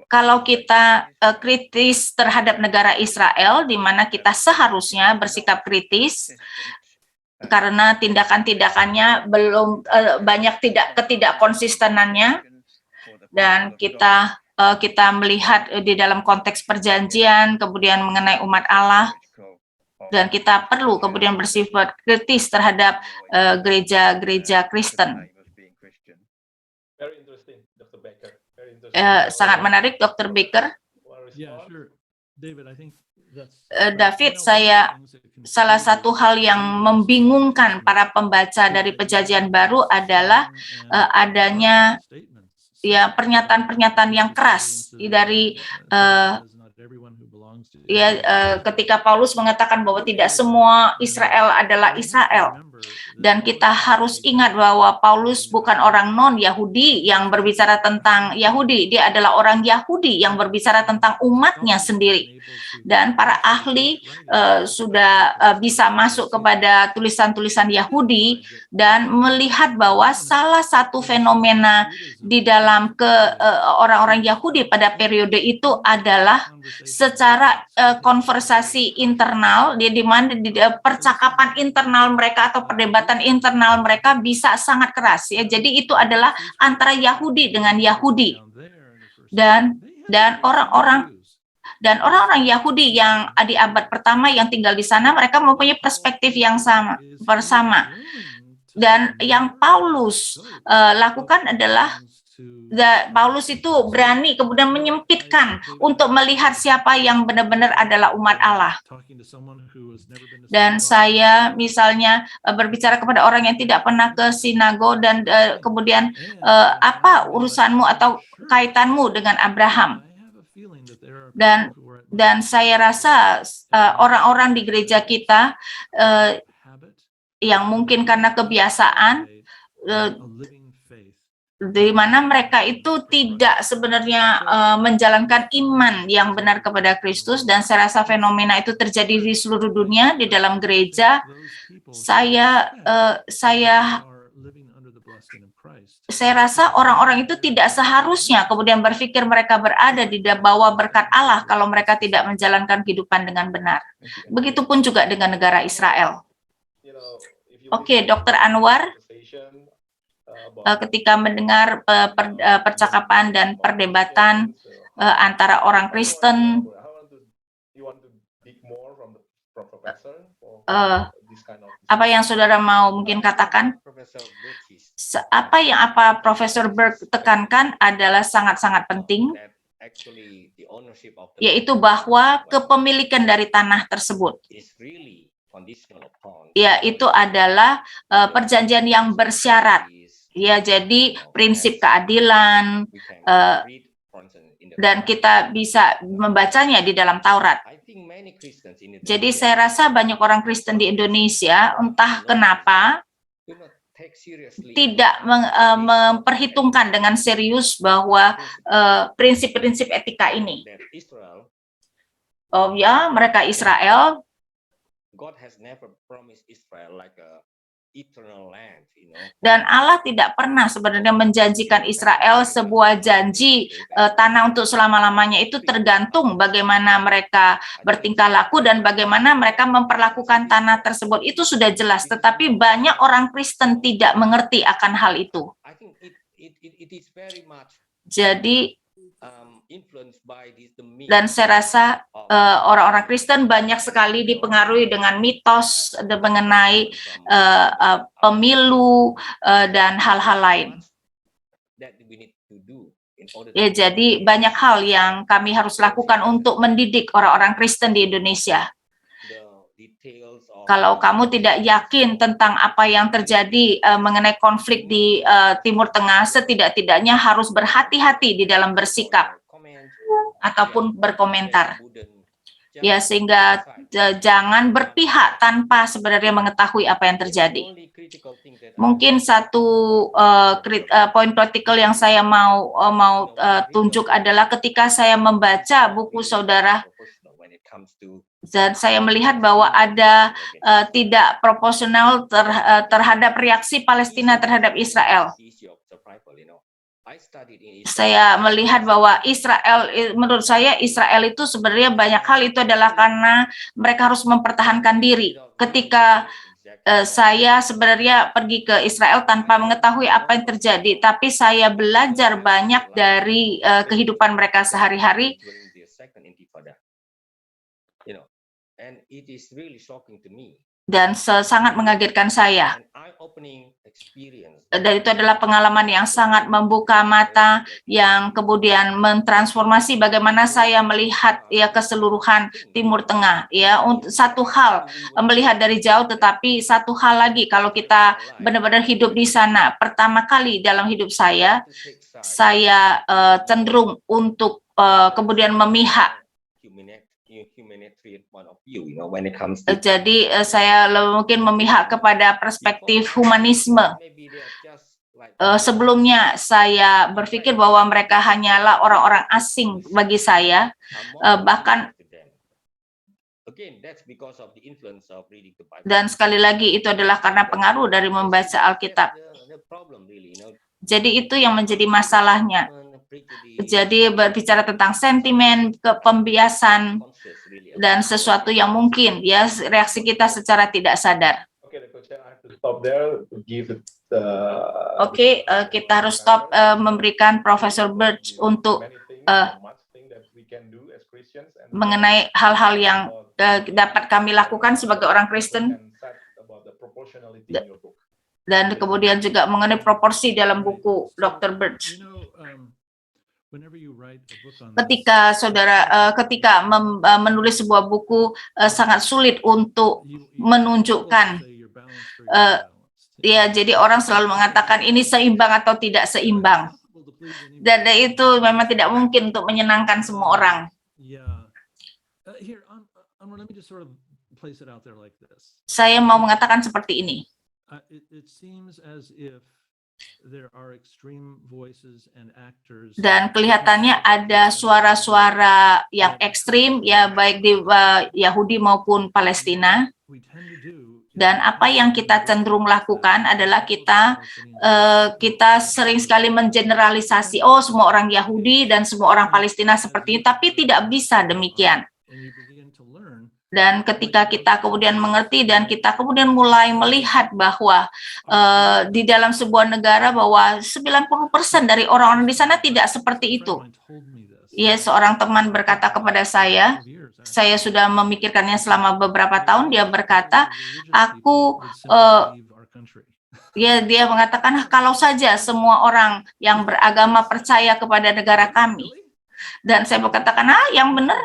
kalau kita kritis terhadap negara Israel, di mana kita seharusnya bersikap kritis, karena tindakan-tindakannya belum banyak ketidakkonsistenannya, dan kita melihat di dalam konteks perjanjian, kemudian mengenai umat Allah, dan kita perlu kemudian bersifat kritis terhadap gereja-gereja Kristen. Sangat menarik, Dr. Baker. David, salah satu hal yang membingungkan para pembaca dari Perjanjian Baru adalah adanya ya pernyataan-pernyataan yang keras dari ketika Paulus mengatakan bahwa tidak semua Israel adalah Israel. Dan kita harus ingat bahwa Paulus bukan orang non-Yahudi yang berbicara tentang Yahudi. Dia adalah orang Yahudi yang berbicara tentang umatnya sendiri. Dan para ahli sudah bisa masuk kepada tulisan-tulisan Yahudi dan melihat bahwa salah satu fenomena di dalam orang-orang Yahudi pada periode itu adalah secara konversasi internal, di mana percakapan internal mereka atau perdebatan internal mereka bisa sangat keras. Ya, jadi itu adalah antara Yahudi dengan Yahudi, dan orang-orang Yahudi yang di abad pertama yang tinggal di sana, mereka mempunyai perspektif yang bersama. Dan yang Paulus lakukan adalah Paulus itu berani kemudian menyempitkan untuk melihat siapa yang benar-benar adalah umat Allah. Dan saya misalnya berbicara kepada orang yang tidak pernah ke sinagog dan kemudian apa urusanmu atau kaitanmu dengan Abraham? Dan saya rasa orang-orang di gereja kita yang mungkin karena kebiasaan di mana mereka itu tidak sebenarnya menjalankan iman yang benar kepada Kristus, dan saya rasa fenomena itu terjadi di seluruh dunia di dalam gereja. Saya rasa orang-orang itu tidak seharusnya kemudian berpikir mereka berada di bawah berkat Allah kalau mereka tidak menjalankan kehidupan dengan benar. Begitupun juga dengan negara Israel. Oke, Dr. Anwar, ketika mendengar percakapan dan perdebatan antara orang Kristen, apa yang saudara mau mungkin katakan? Apa Profesor Burke tekankan adalah sangat-sangat penting, yaitu bahwa kepemilikan dari tanah tersebut, ya, itu adalah perjanjian yang bersyarat. Ya, jadi prinsip keadilan, dan kita bisa membacanya di dalam Taurat. Jadi saya rasa banyak orang Kristen di Indonesia, entah kenapa, tidak memperhitungkan dengan serius bahwa prinsip-prinsip etika ini. Oh ya, mereka Israel. Dan Allah tidak pernah sebenarnya menjanjikan Israel sebuah janji tanah untuk selama-lamanya. Itu tergantung bagaimana mereka bertingkah laku dan bagaimana mereka memperlakukan tanah tersebut. Itu sudah jelas, tetapi banyak orang Kristen tidak mengerti akan hal itu. Jadi dan saya rasa orang-orang Kristen banyak sekali dipengaruhi dengan mitos mengenai pemilu dan hal-hal lain. Ya, jadi banyak hal yang kami harus lakukan untuk mendidik orang-orang Kristen di Indonesia. Kalau kamu tidak yakin tentang apa yang terjadi mengenai konflik di Timur Tengah, setidak-tidaknya harus berhati-hati di dalam bersikap ataupun berkomentar. Ya, sehingga jangan berpihak tanpa sebenarnya mengetahui apa yang terjadi. Mungkin satu poin kritikal yang saya mau tunjuk adalah ketika saya membaca buku saudara, dan saya melihat bahwa ada tidak proporsional terhadap reaksi Palestina terhadap Israel. Saya melihat bahwa menurut saya Israel itu sebenarnya banyak hal itu adalah karena mereka harus mempertahankan diri. Ketika saya sebenarnya pergi ke Israel tanpa mengetahui apa yang terjadi, tapi saya belajar banyak dari kehidupan mereka sehari-hari. Dan sangat mengagetkan saya. Dan itu adalah pengalaman yang sangat membuka mata, yang kemudian mentransformasi bagaimana saya melihat ya keseluruhan Timur Tengah. Ya, untuk satu hal melihat dari jauh, tetapi satu hal lagi kalau kita benar-benar hidup di sana. Pertama kali dalam hidup saya cenderung untuk kemudian memihak. Jadi saya mungkin memihak kepada perspektif humanisme. Sebelumnya saya berpikir bahwa mereka hanyalah orang-orang asing bagi saya, bahkan dan sekali lagi itu adalah karena pengaruh dari membaca Alkitab. Jadi itu yang menjadi masalahnya. Jadi berbicara tentang sentimen, pembiasan, dan sesuatu yang mungkin ya reaksi kita secara tidak sadar. Oke, kita harus stop memberikan Profesor Birch untuk mengenai hal-hal yang dapat kami lakukan sebagai orang Kristen, dan kemudian juga mengenai proporsi dalam buku Dr. Birch. Ketika ketika menulis sebuah buku sangat sulit untuk menunjukkan ya, jadi orang selalu mengatakan ini seimbang atau tidak seimbang, dan itu memang tidak mungkin untuk menyenangkan semua orang. Saya mau mengatakan seperti ini. Dan kelihatannya ada suara-suara yang ekstrim ya, baik di Yahudi maupun Palestina. Dan apa yang kita cenderung lakukan adalah kita sering sekali mengeneralisasi, oh semua orang Yahudi dan semua orang Palestina seperti ini, tapi tidak bisa demikian. Dan ketika kita kemudian mengerti dan kita kemudian mulai melihat bahwa di dalam sebuah negara bahwa 90% dari orang-orang di sana tidak seperti itu. Ya, seorang teman berkata kepada saya sudah memikirkannya selama beberapa tahun, dia berkata, dia mengatakan kalau saja semua orang yang beragama percaya kepada negara kami. Dan saya berkatakan, yang benar.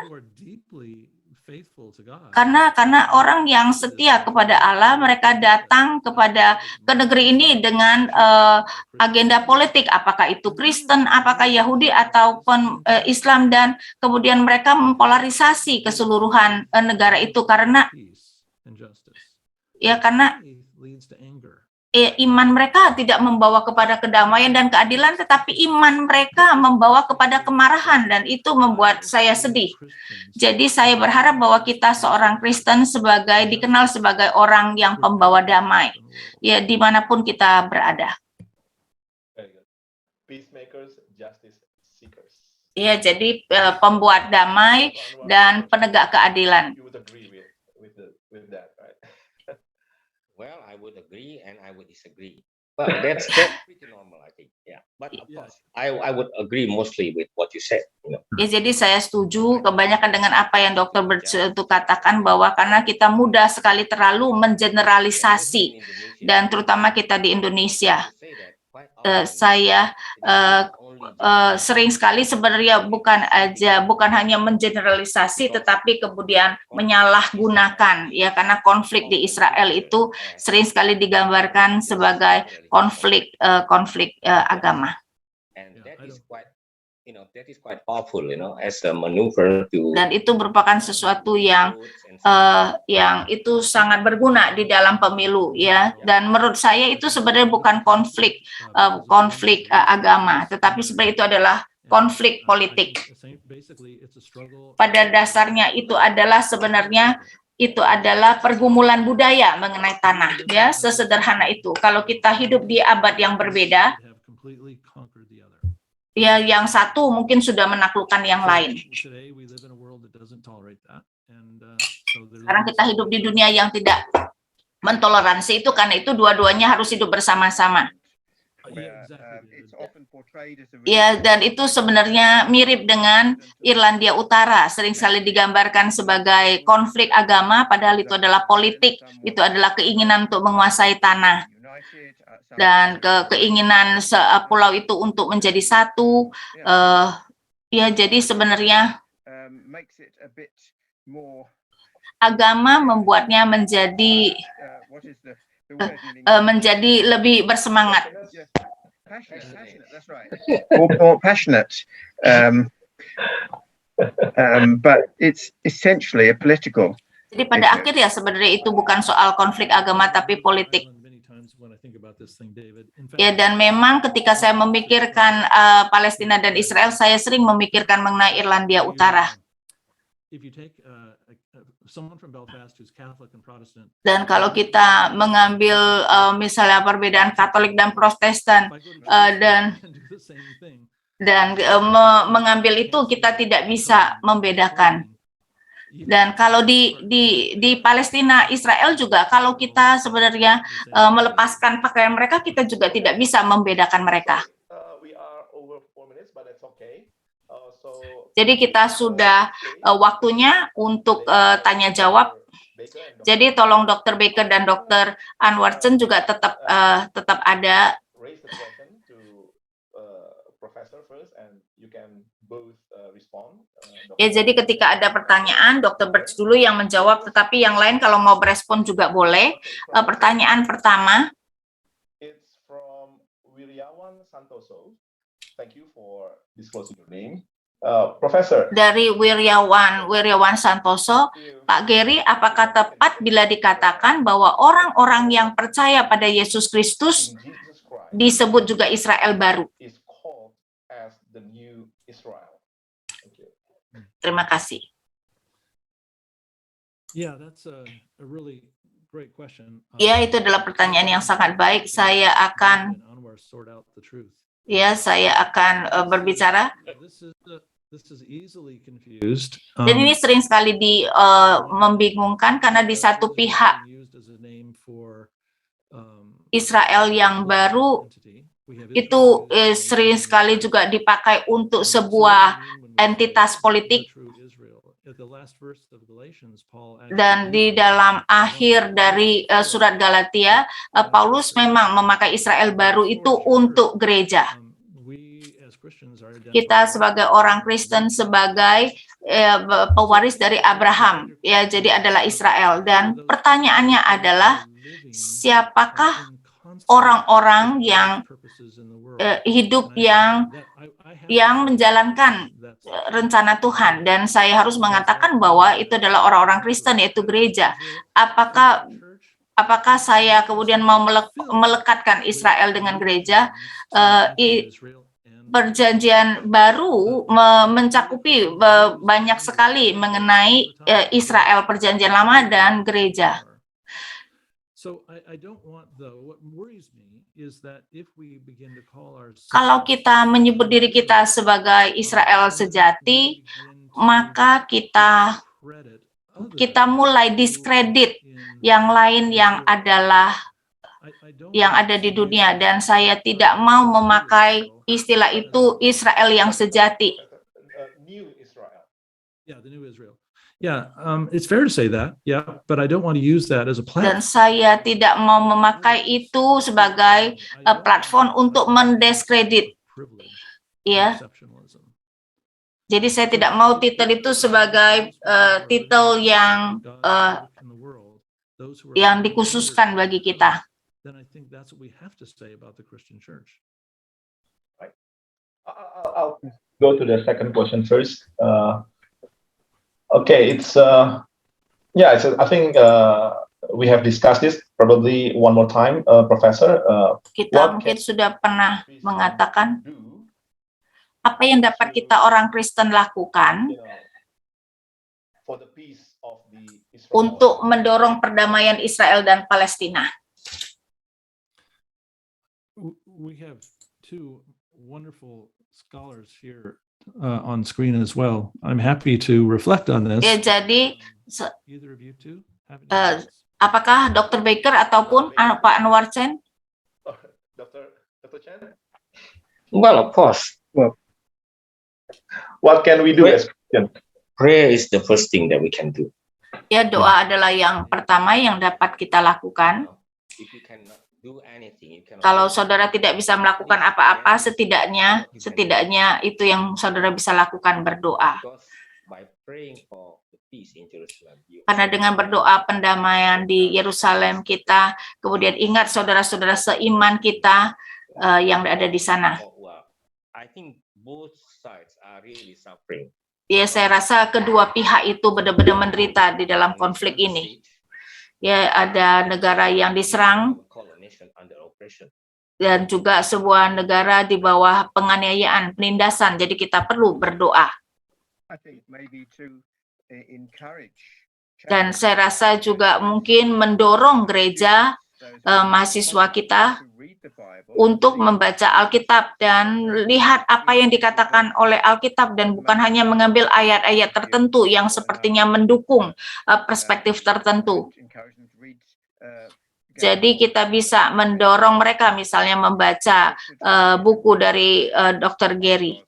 Karena orang yang setia kepada Allah, mereka datang ke negeri ini dengan agenda politik, apakah itu Kristen, apakah Yahudi ataupun Islam, dan kemudian mereka mempolarisasi keseluruhan negara itu karena iman mereka tidak membawa kepada kedamaian dan keadilan, tetapi iman mereka membawa kepada kemarahan, dan itu membuat saya sedih. Jadi saya berharap bahwa kita seorang Kristen dikenal sebagai orang yang pembawa damai, ya dimanapun kita berada. Ya, jadi pembuat damai dan penegak keadilan. Well, I would agree and I would disagree. But that's pretty normal, I think. Yeah. But of course, I would agree mostly with what you said. Ya, jadi saya setuju kebanyakan dengan apa yang Dr. Birch itu katakan, bahwa karena kita mudah sekali terlalu mengeneralisasi, dan terutama kita di Indonesia. saya sering sekali sebenarnya bukan hanya mengeneralisasi tetapi kemudian menyalahgunakan ya, karena konflik di Israel itu sering sekali digambarkan sebagai konflik agama. That is quite powerful, as a maneuver to. Dan itu merupakan sesuatu yang itu sangat berguna di dalam pemilu ya. Dan menurut saya itu sebenarnya bukan konflik agama, tetapi sebenarnya itu adalah konflik politik. Pada dasarnya itu adalah sebenarnya pergumulan budaya mengenai tanah ya, sesederhana itu. Kalau kita hidup di abad yang berbeda, ya yang satu mungkin sudah menaklukkan yang lain. Sekarang kita hidup di dunia yang tidak mentoleransi itu, karena itu dua-duanya harus hidup bersama-sama. Ya, dan itu sebenarnya mirip dengan Irlandia Utara, sering sekali digambarkan sebagai konflik agama, padahal itu adalah politik, itu adalah keinginan untuk menguasai tanah. Dan keinginan pulau itu untuk menjadi satu, ya jadi sebenarnya agama membuatnya menjadi lebih bersemangat. More passionate, but it's essentially a political. Jadi pada akhirnya sebenarnya itu bukan soal konflik agama tapi politik. Ya, dan memang ketika saya memikirkan Palestina dan Israel, saya sering memikirkan mengenai Irlandia Utara. Dan kalau kita mengambil misalnya perbedaan Katolik dan Protestan mengambil itu, kita tidak bisa membedakan. Dan kalau di Palestina, Israel juga, kalau kita sebenarnya melepaskan pakaian mereka, kita juga tidak bisa membedakan mereka. Jadi kita sudah waktunya untuk tanya jawab. Jadi tolong Dr. Baker dan Dr. Anwarson juga tetap ada. Ya, jadi ketika ada pertanyaan, Dr. Birch dulu yang menjawab, tetapi yang lain kalau mau berespon juga boleh. Pertanyaan pertama. It's from Wiryawan Santoso. Thank you for disclosing your name. Professor. Dari Wiryawan Santoso, Pak Gary, apakah tepat bila dikatakan bahwa orang-orang yang percaya pada Yesus Kristus disebut juga Israel baru? Terima kasih. Ya, itu adalah pertanyaan yang sangat baik. Saya akan berbicara. Dan ini sering sekali membingungkan karena di satu pihak Israel yang baru itu sering sekali juga dipakai untuk sebuah entitas politik. Dan di dalam akhir dari surat Galatia, Paulus memang memakai Israel baru itu untuk gereja. Kita sebagai orang Kristen, sebagai pewaris dari Abraham, ya, jadi adalah Israel. Dan pertanyaannya adalah, siapakah orang-orang yang hidup yang menjalankan rencana Tuhan? Dan saya harus mengatakan bahwa itu adalah orang-orang Kristen, yaitu gereja. Apakah saya kemudian mau melekatkan Israel dengan gereja? Perjanjian baru mencakupi banyak sekali mengenai Israel, perjanjian lama dan gereja. Kalau kita menyebut diri kita sebagai Israel sejati, maka kita mulai diskredit yang lain yang ada di dunia, dan saya tidak mau memakai istilah itu Israel yang sejati. Yeah, it's fair to say that. Yeah, but I don't want to use that as a Dan platform. saya tidak mau memakai itu sebagai platform untuk mendiskredit. Ya. Jadi saya tidak mau titel itu sebagai titel yang dikhususkan bagi kita. Then I think that's what we have to say about the Christian church. I'll go to the second question first. Okay, I think we have discussed this probably one more time, Professor. Kita mungkin sudah pernah mengatakan apa yang dapat kita orang Kristen lakukan untuk mendorong perdamaian Israel dan Palestina. We have two wonderful scholars here on screen as well. I'm happy to reflect on this. Ya, jadi Either of you two have any thoughts? apakah Dr. Baker ataupun Pak Anwar Chen? Dr. Chen? Well, of course, What can we do as Christians? prayer is the first thing that we can do. Ya, doa adalah yang pertama yang dapat kita lakukan. If you cannot do anything, you cannot. Kalau saudara tidak bisa melakukan apa-apa, setidaknya itu yang saudara bisa lakukan, berdoa. Because by praying for the peace in Jerusalem, Karena dengan berdoa pendamaian di Yerusalem kita, kemudian ingat saudara-saudara seiman kita yang ada di sana. Well, I think both sides are really suffering. Ya, saya rasa kedua pihak itu benar-benar menderita di dalam konflik ini. Ya, ada negara yang diserang dan juga sebuah negara di bawah penganiayaan, penindasan. Jadi kita perlu berdoa. Dan saya rasa juga mungkin mendorong gereja, mahasiswa kita untuk membaca Alkitab dan lihat apa yang dikatakan oleh Alkitab dan bukan hanya mengambil ayat-ayat tertentu yang sepertinya mendukung perspektif tertentu. Jadi kita bisa mendorong mereka misalnya membaca buku dari Dr. Gary.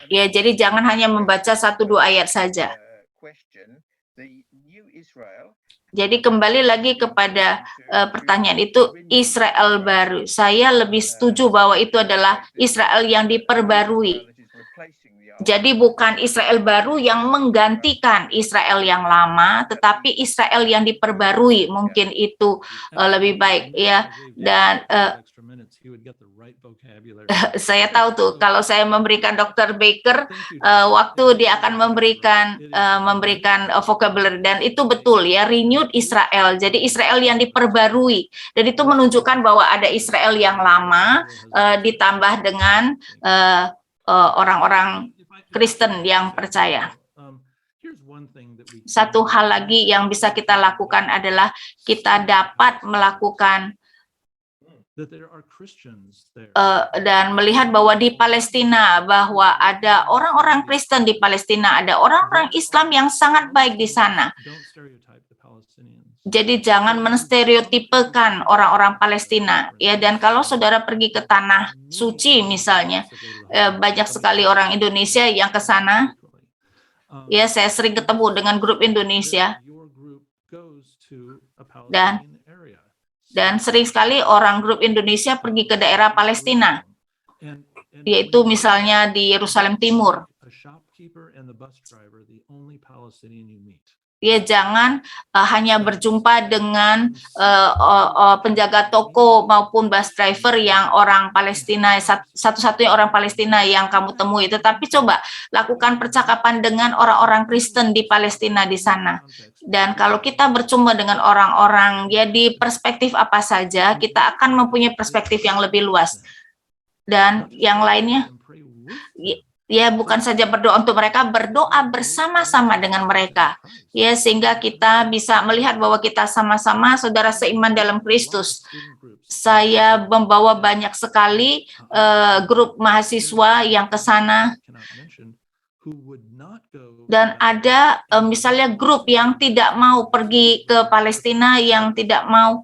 Ya, jadi jangan hanya membaca 1-2 ayat saja. Jadi kembali lagi kepada pertanyaan itu, Israel baru. Saya lebih setuju bahwa itu adalah Israel yang diperbarui. Jadi bukan Israel baru yang menggantikan Israel yang lama, tetapi Israel yang diperbarui. Mungkin itu lebih baik ya. Dan saya tahu tuh kalau saya memberikan Dr. Baker waktu dia akan memberikan vocabulary, dan itu betul ya, renewed Israel. Jadi Israel yang diperbarui, dan itu menunjukkan bahwa ada Israel yang lama ditambah dengan orang-orang Kristen yang percaya. Satu hal lagi yang bisa kita lakukan adalah kita dapat melakukan dan melihat bahwa di Palestina, bahwa ada orang-orang Kristen di Palestina, ada orang-orang Islam yang sangat baik di sana. Jadi jangan menstereotipekan orang-orang Palestina ya. Dan kalau saudara pergi ke tanah suci misalnya, banyak sekali orang Indonesia yang ke sana. Ya, saya sering ketemu dengan grup Indonesia. Dan sering sekali orang grup Indonesia pergi ke daerah Palestina, yaitu misalnya di Yerusalem Timur. Ya, jangan hanya berjumpa dengan penjaga toko maupun bus driver yang orang Palestina, satu-satunya orang Palestina yang kamu temui, tetapi coba lakukan percakapan dengan orang-orang Kristen di Palestina di sana. Dan kalau kita berjumpa dengan orang-orang ya di perspektif apa saja, kita akan mempunyai perspektif yang lebih luas. Dan yang lainnya, ya bukan saja berdoa untuk mereka, berdoa bersama-sama dengan mereka, ya, sehingga kita bisa melihat bahwa kita sama-sama saudara seiman dalam Kristus. Saya membawa banyak sekali grup mahasiswa yang ke sana, dan ada misalnya grup yang tidak mau pergi ke Palestina, yang tidak mau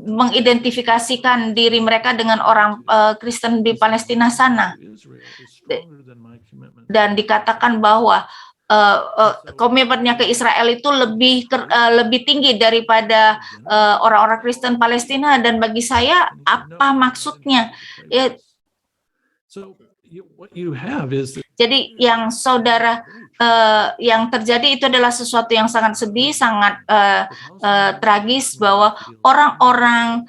mengidentifikasikan diri mereka dengan orang Kristen di Palestina sana. dan dikatakan bahwa komitmennya ke Israel itu lebih tinggi daripada orang-orang Kristen Palestina, dan bagi saya apa maksudnya? Jadi yang saudara yang terjadi itu adalah sesuatu yang sangat sedih, sangat tragis, bahwa orang-orang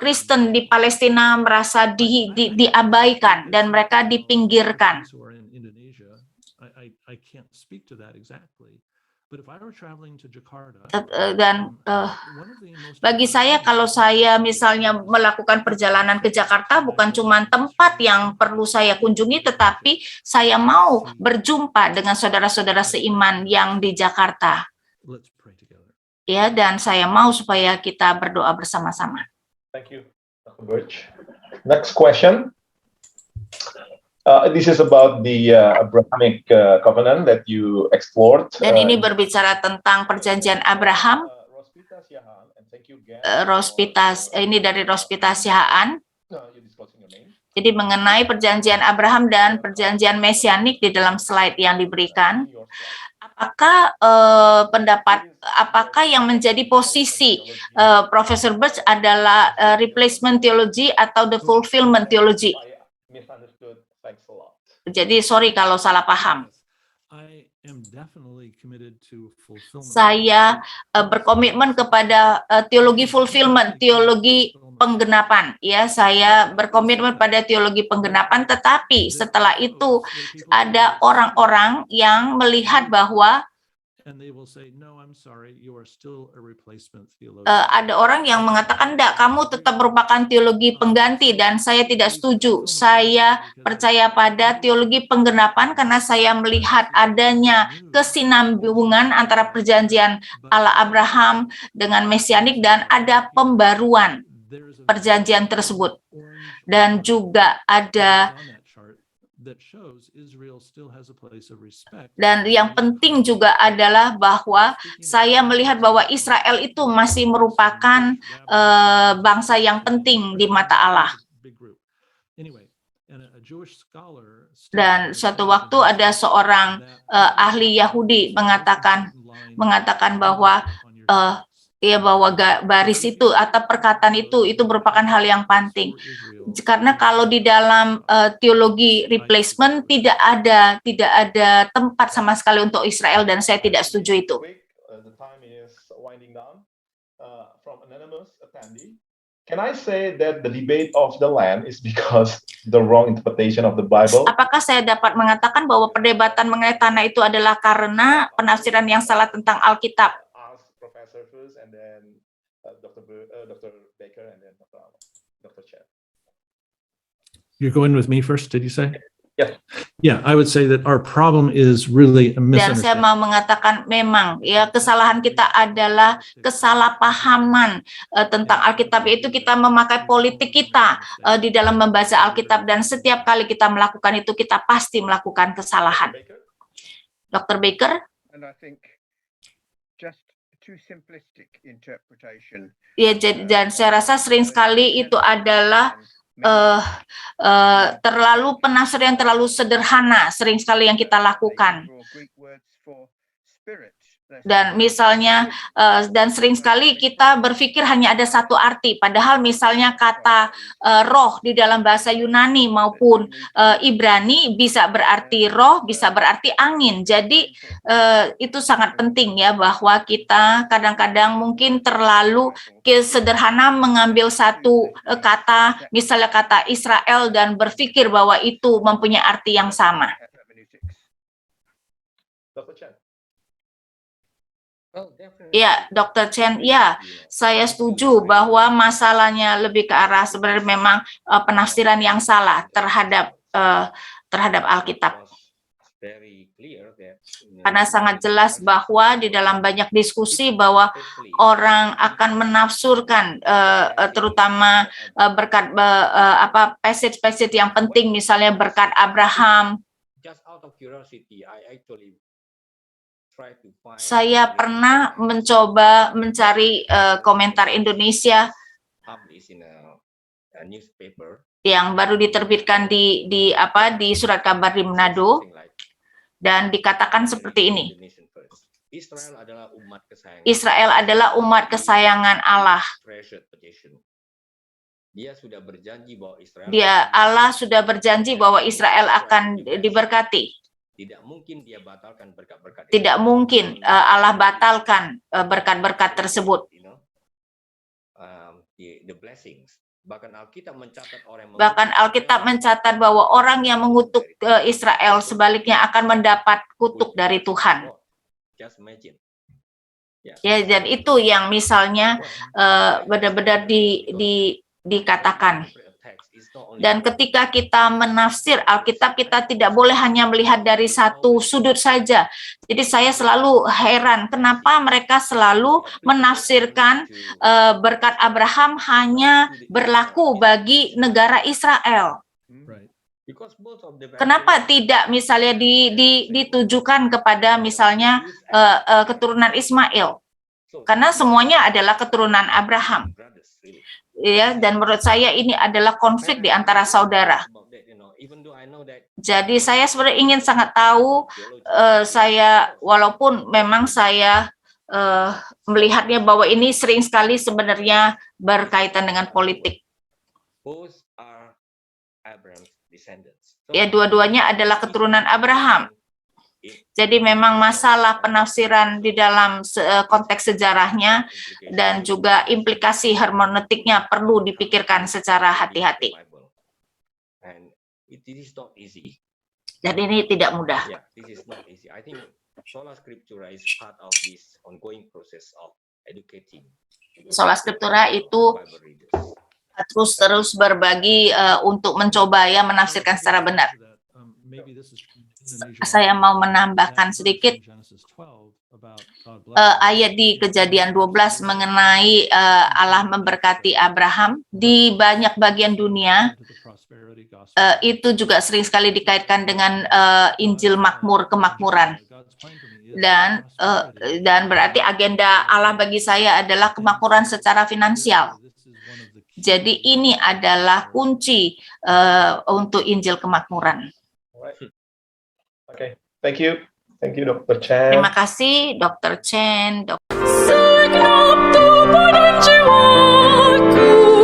Kristen di Palestina merasa diabaikan dan mereka dipinggirkan. Dan bagi saya, kalau saya misalnya melakukan perjalanan ke Jakarta, bukan cuma tempat yang perlu saya kunjungi, tetapi saya mau berjumpa dengan saudara-saudara seiman yang di Jakarta. Ya, dan saya mau supaya kita berdoa bersama-sama. Thank you, Dr. Birch. Next question. This is about the Abrahamic covenant that you explored. Dan ini berbicara tentang perjanjian Abraham. Ini dari Rospita Sihaan. Jadi mengenai perjanjian Abraham dan perjanjian Mesianik di dalam slide yang diberikan. Apakah yang menjadi posisi Profesor Birch adalah replacement theology atau the fulfillment theology? Jadi sorry kalau salah paham. Saya berkomitmen kepada teologi fulfillment, teologi penggenapan. Ya, saya berkomitmen pada teologi penggenapan, tetapi setelah itu ada orang-orang yang melihat bahwa ada orang yang mengatakan, enggak, kamu tetap merupakan teologi pengganti, dan saya tidak setuju. Saya percaya pada teologi penggenapan karena saya melihat adanya kesinambungan antara perjanjian ala Abraham dengan Mesianik, dan ada pembaruan perjanjian tersebut. Dan juga ada, dan yang penting juga adalah bahwa saya melihat bahwa Israel itu masih merupakan bangsa yang penting di mata Allah. Dan suatu waktu ada seorang ahli Yahudi mengatakan bahwa bahwa baris itu atau perkataan itu merupakan hal yang penting. Karena kalau di dalam teologi replacement tidak ada tempat sama sekali untuk Israel, dan saya tidak setuju itu. Can I say that the debate of the land is because the wrong interpretation of the Bible? Apakah saya dapat mengatakan bahwa perdebatan mengenai tanah itu adalah karena penafsiran yang salah tentang Alkitab? Professor first, and then Dr. Baker, and then Dr. Chen. You're going with me first, did you say? Yes. Yeah, I would say that our problem is really a Dan saya misunderstanding. mau mengatakan memang ya kesalahan kita adalah kesalahpahaman tentang Alkitab, yaitu kita memakai politik kita di dalam membaca Alkitab, dan setiap kali kita melakukan itu kita pasti melakukan kesalahan. Dr. Baker? And I think just too simplistic interpretation. Ya, dan saya rasa sering sekali itu adalah terlalu penafsiran, terlalu sederhana, sering sekali yang kita lakukan. Dan misalnya, dan sering sekali kita berpikir hanya ada satu arti, padahal misalnya kata roh di dalam bahasa Yunani maupun Ibrani bisa berarti roh, bisa berarti angin. Jadi itu sangat penting ya, bahwa kita kadang-kadang mungkin terlalu sederhana mengambil satu kata, misalnya kata Israel, dan berpikir bahwa itu mempunyai arti yang sama. Ya, Dr. Chen, ya, saya setuju bahwa masalahnya lebih ke arah sebenarnya memang penafsiran yang salah terhadap Alkitab. Karena sangat jelas bahwa di dalam banyak diskusi bahwa orang akan menafsirkan terutama berkat passage-passage yang penting, misalnya berkat Abraham. Saya pernah mencoba mencari komentar Indonesia yang baru diterbitkan di surat kabar di Manado, dan dikatakan seperti ini. Israel adalah umat kesayangan Allah. Allah sudah berjanji bahwa Israel akan diberkati. Tidak mungkin dia batalkan berkat-berkat. Tidak mungkin Allah batalkan berkat-berkat tersebut. The blessings. Bahkan Alkitab mencatat bahwa orang yang mengutuk Israel sebaliknya akan mendapat kutuk dari Tuhan. Ya, dan itu yang misalnya benar-benar dikatakan. Dan ketika kita menafsir Alkitab, kita tidak boleh hanya melihat dari satu sudut saja. Jadi saya selalu heran kenapa mereka selalu menafsirkan berkat Abraham hanya berlaku bagi negara Israel. Kenapa tidak misalnya ditujukan kepada misalnya keturunan Ismail? Karena semuanya adalah keturunan Abraham. Ya, dan menurut saya ini adalah konflik di antara saudara. Jadi saya sebenarnya ingin sangat tahu, walaupun memang saya melihatnya bahwa ini sering sekali sebenarnya berkaitan dengan politik. Ya, dua-duanya adalah keturunan Abraham. Jadi memang masalah penafsiran di dalam konteks sejarahnya dan juga implikasi hermeneutiknya perlu dipikirkan secara hati-hati. Dan ini tidak mudah. Sola Scriptura itu terus berbagi untuk mencoba ya menafsirkan secara benar. Saya mau menambahkan sedikit ayat di Kejadian 12 mengenai Allah memberkati Abraham di banyak bagian dunia. Itu juga sering sekali dikaitkan dengan Injil Makmur, kemakmuran. Dan berarti agenda Allah bagi saya adalah kemakmuran secara finansial. Jadi ini adalah kunci untuk Injil kemakmuran. Okay, thank you, Dr. Chen. Terima kasih, Dr. Chen. Segala tu pada jiwaku.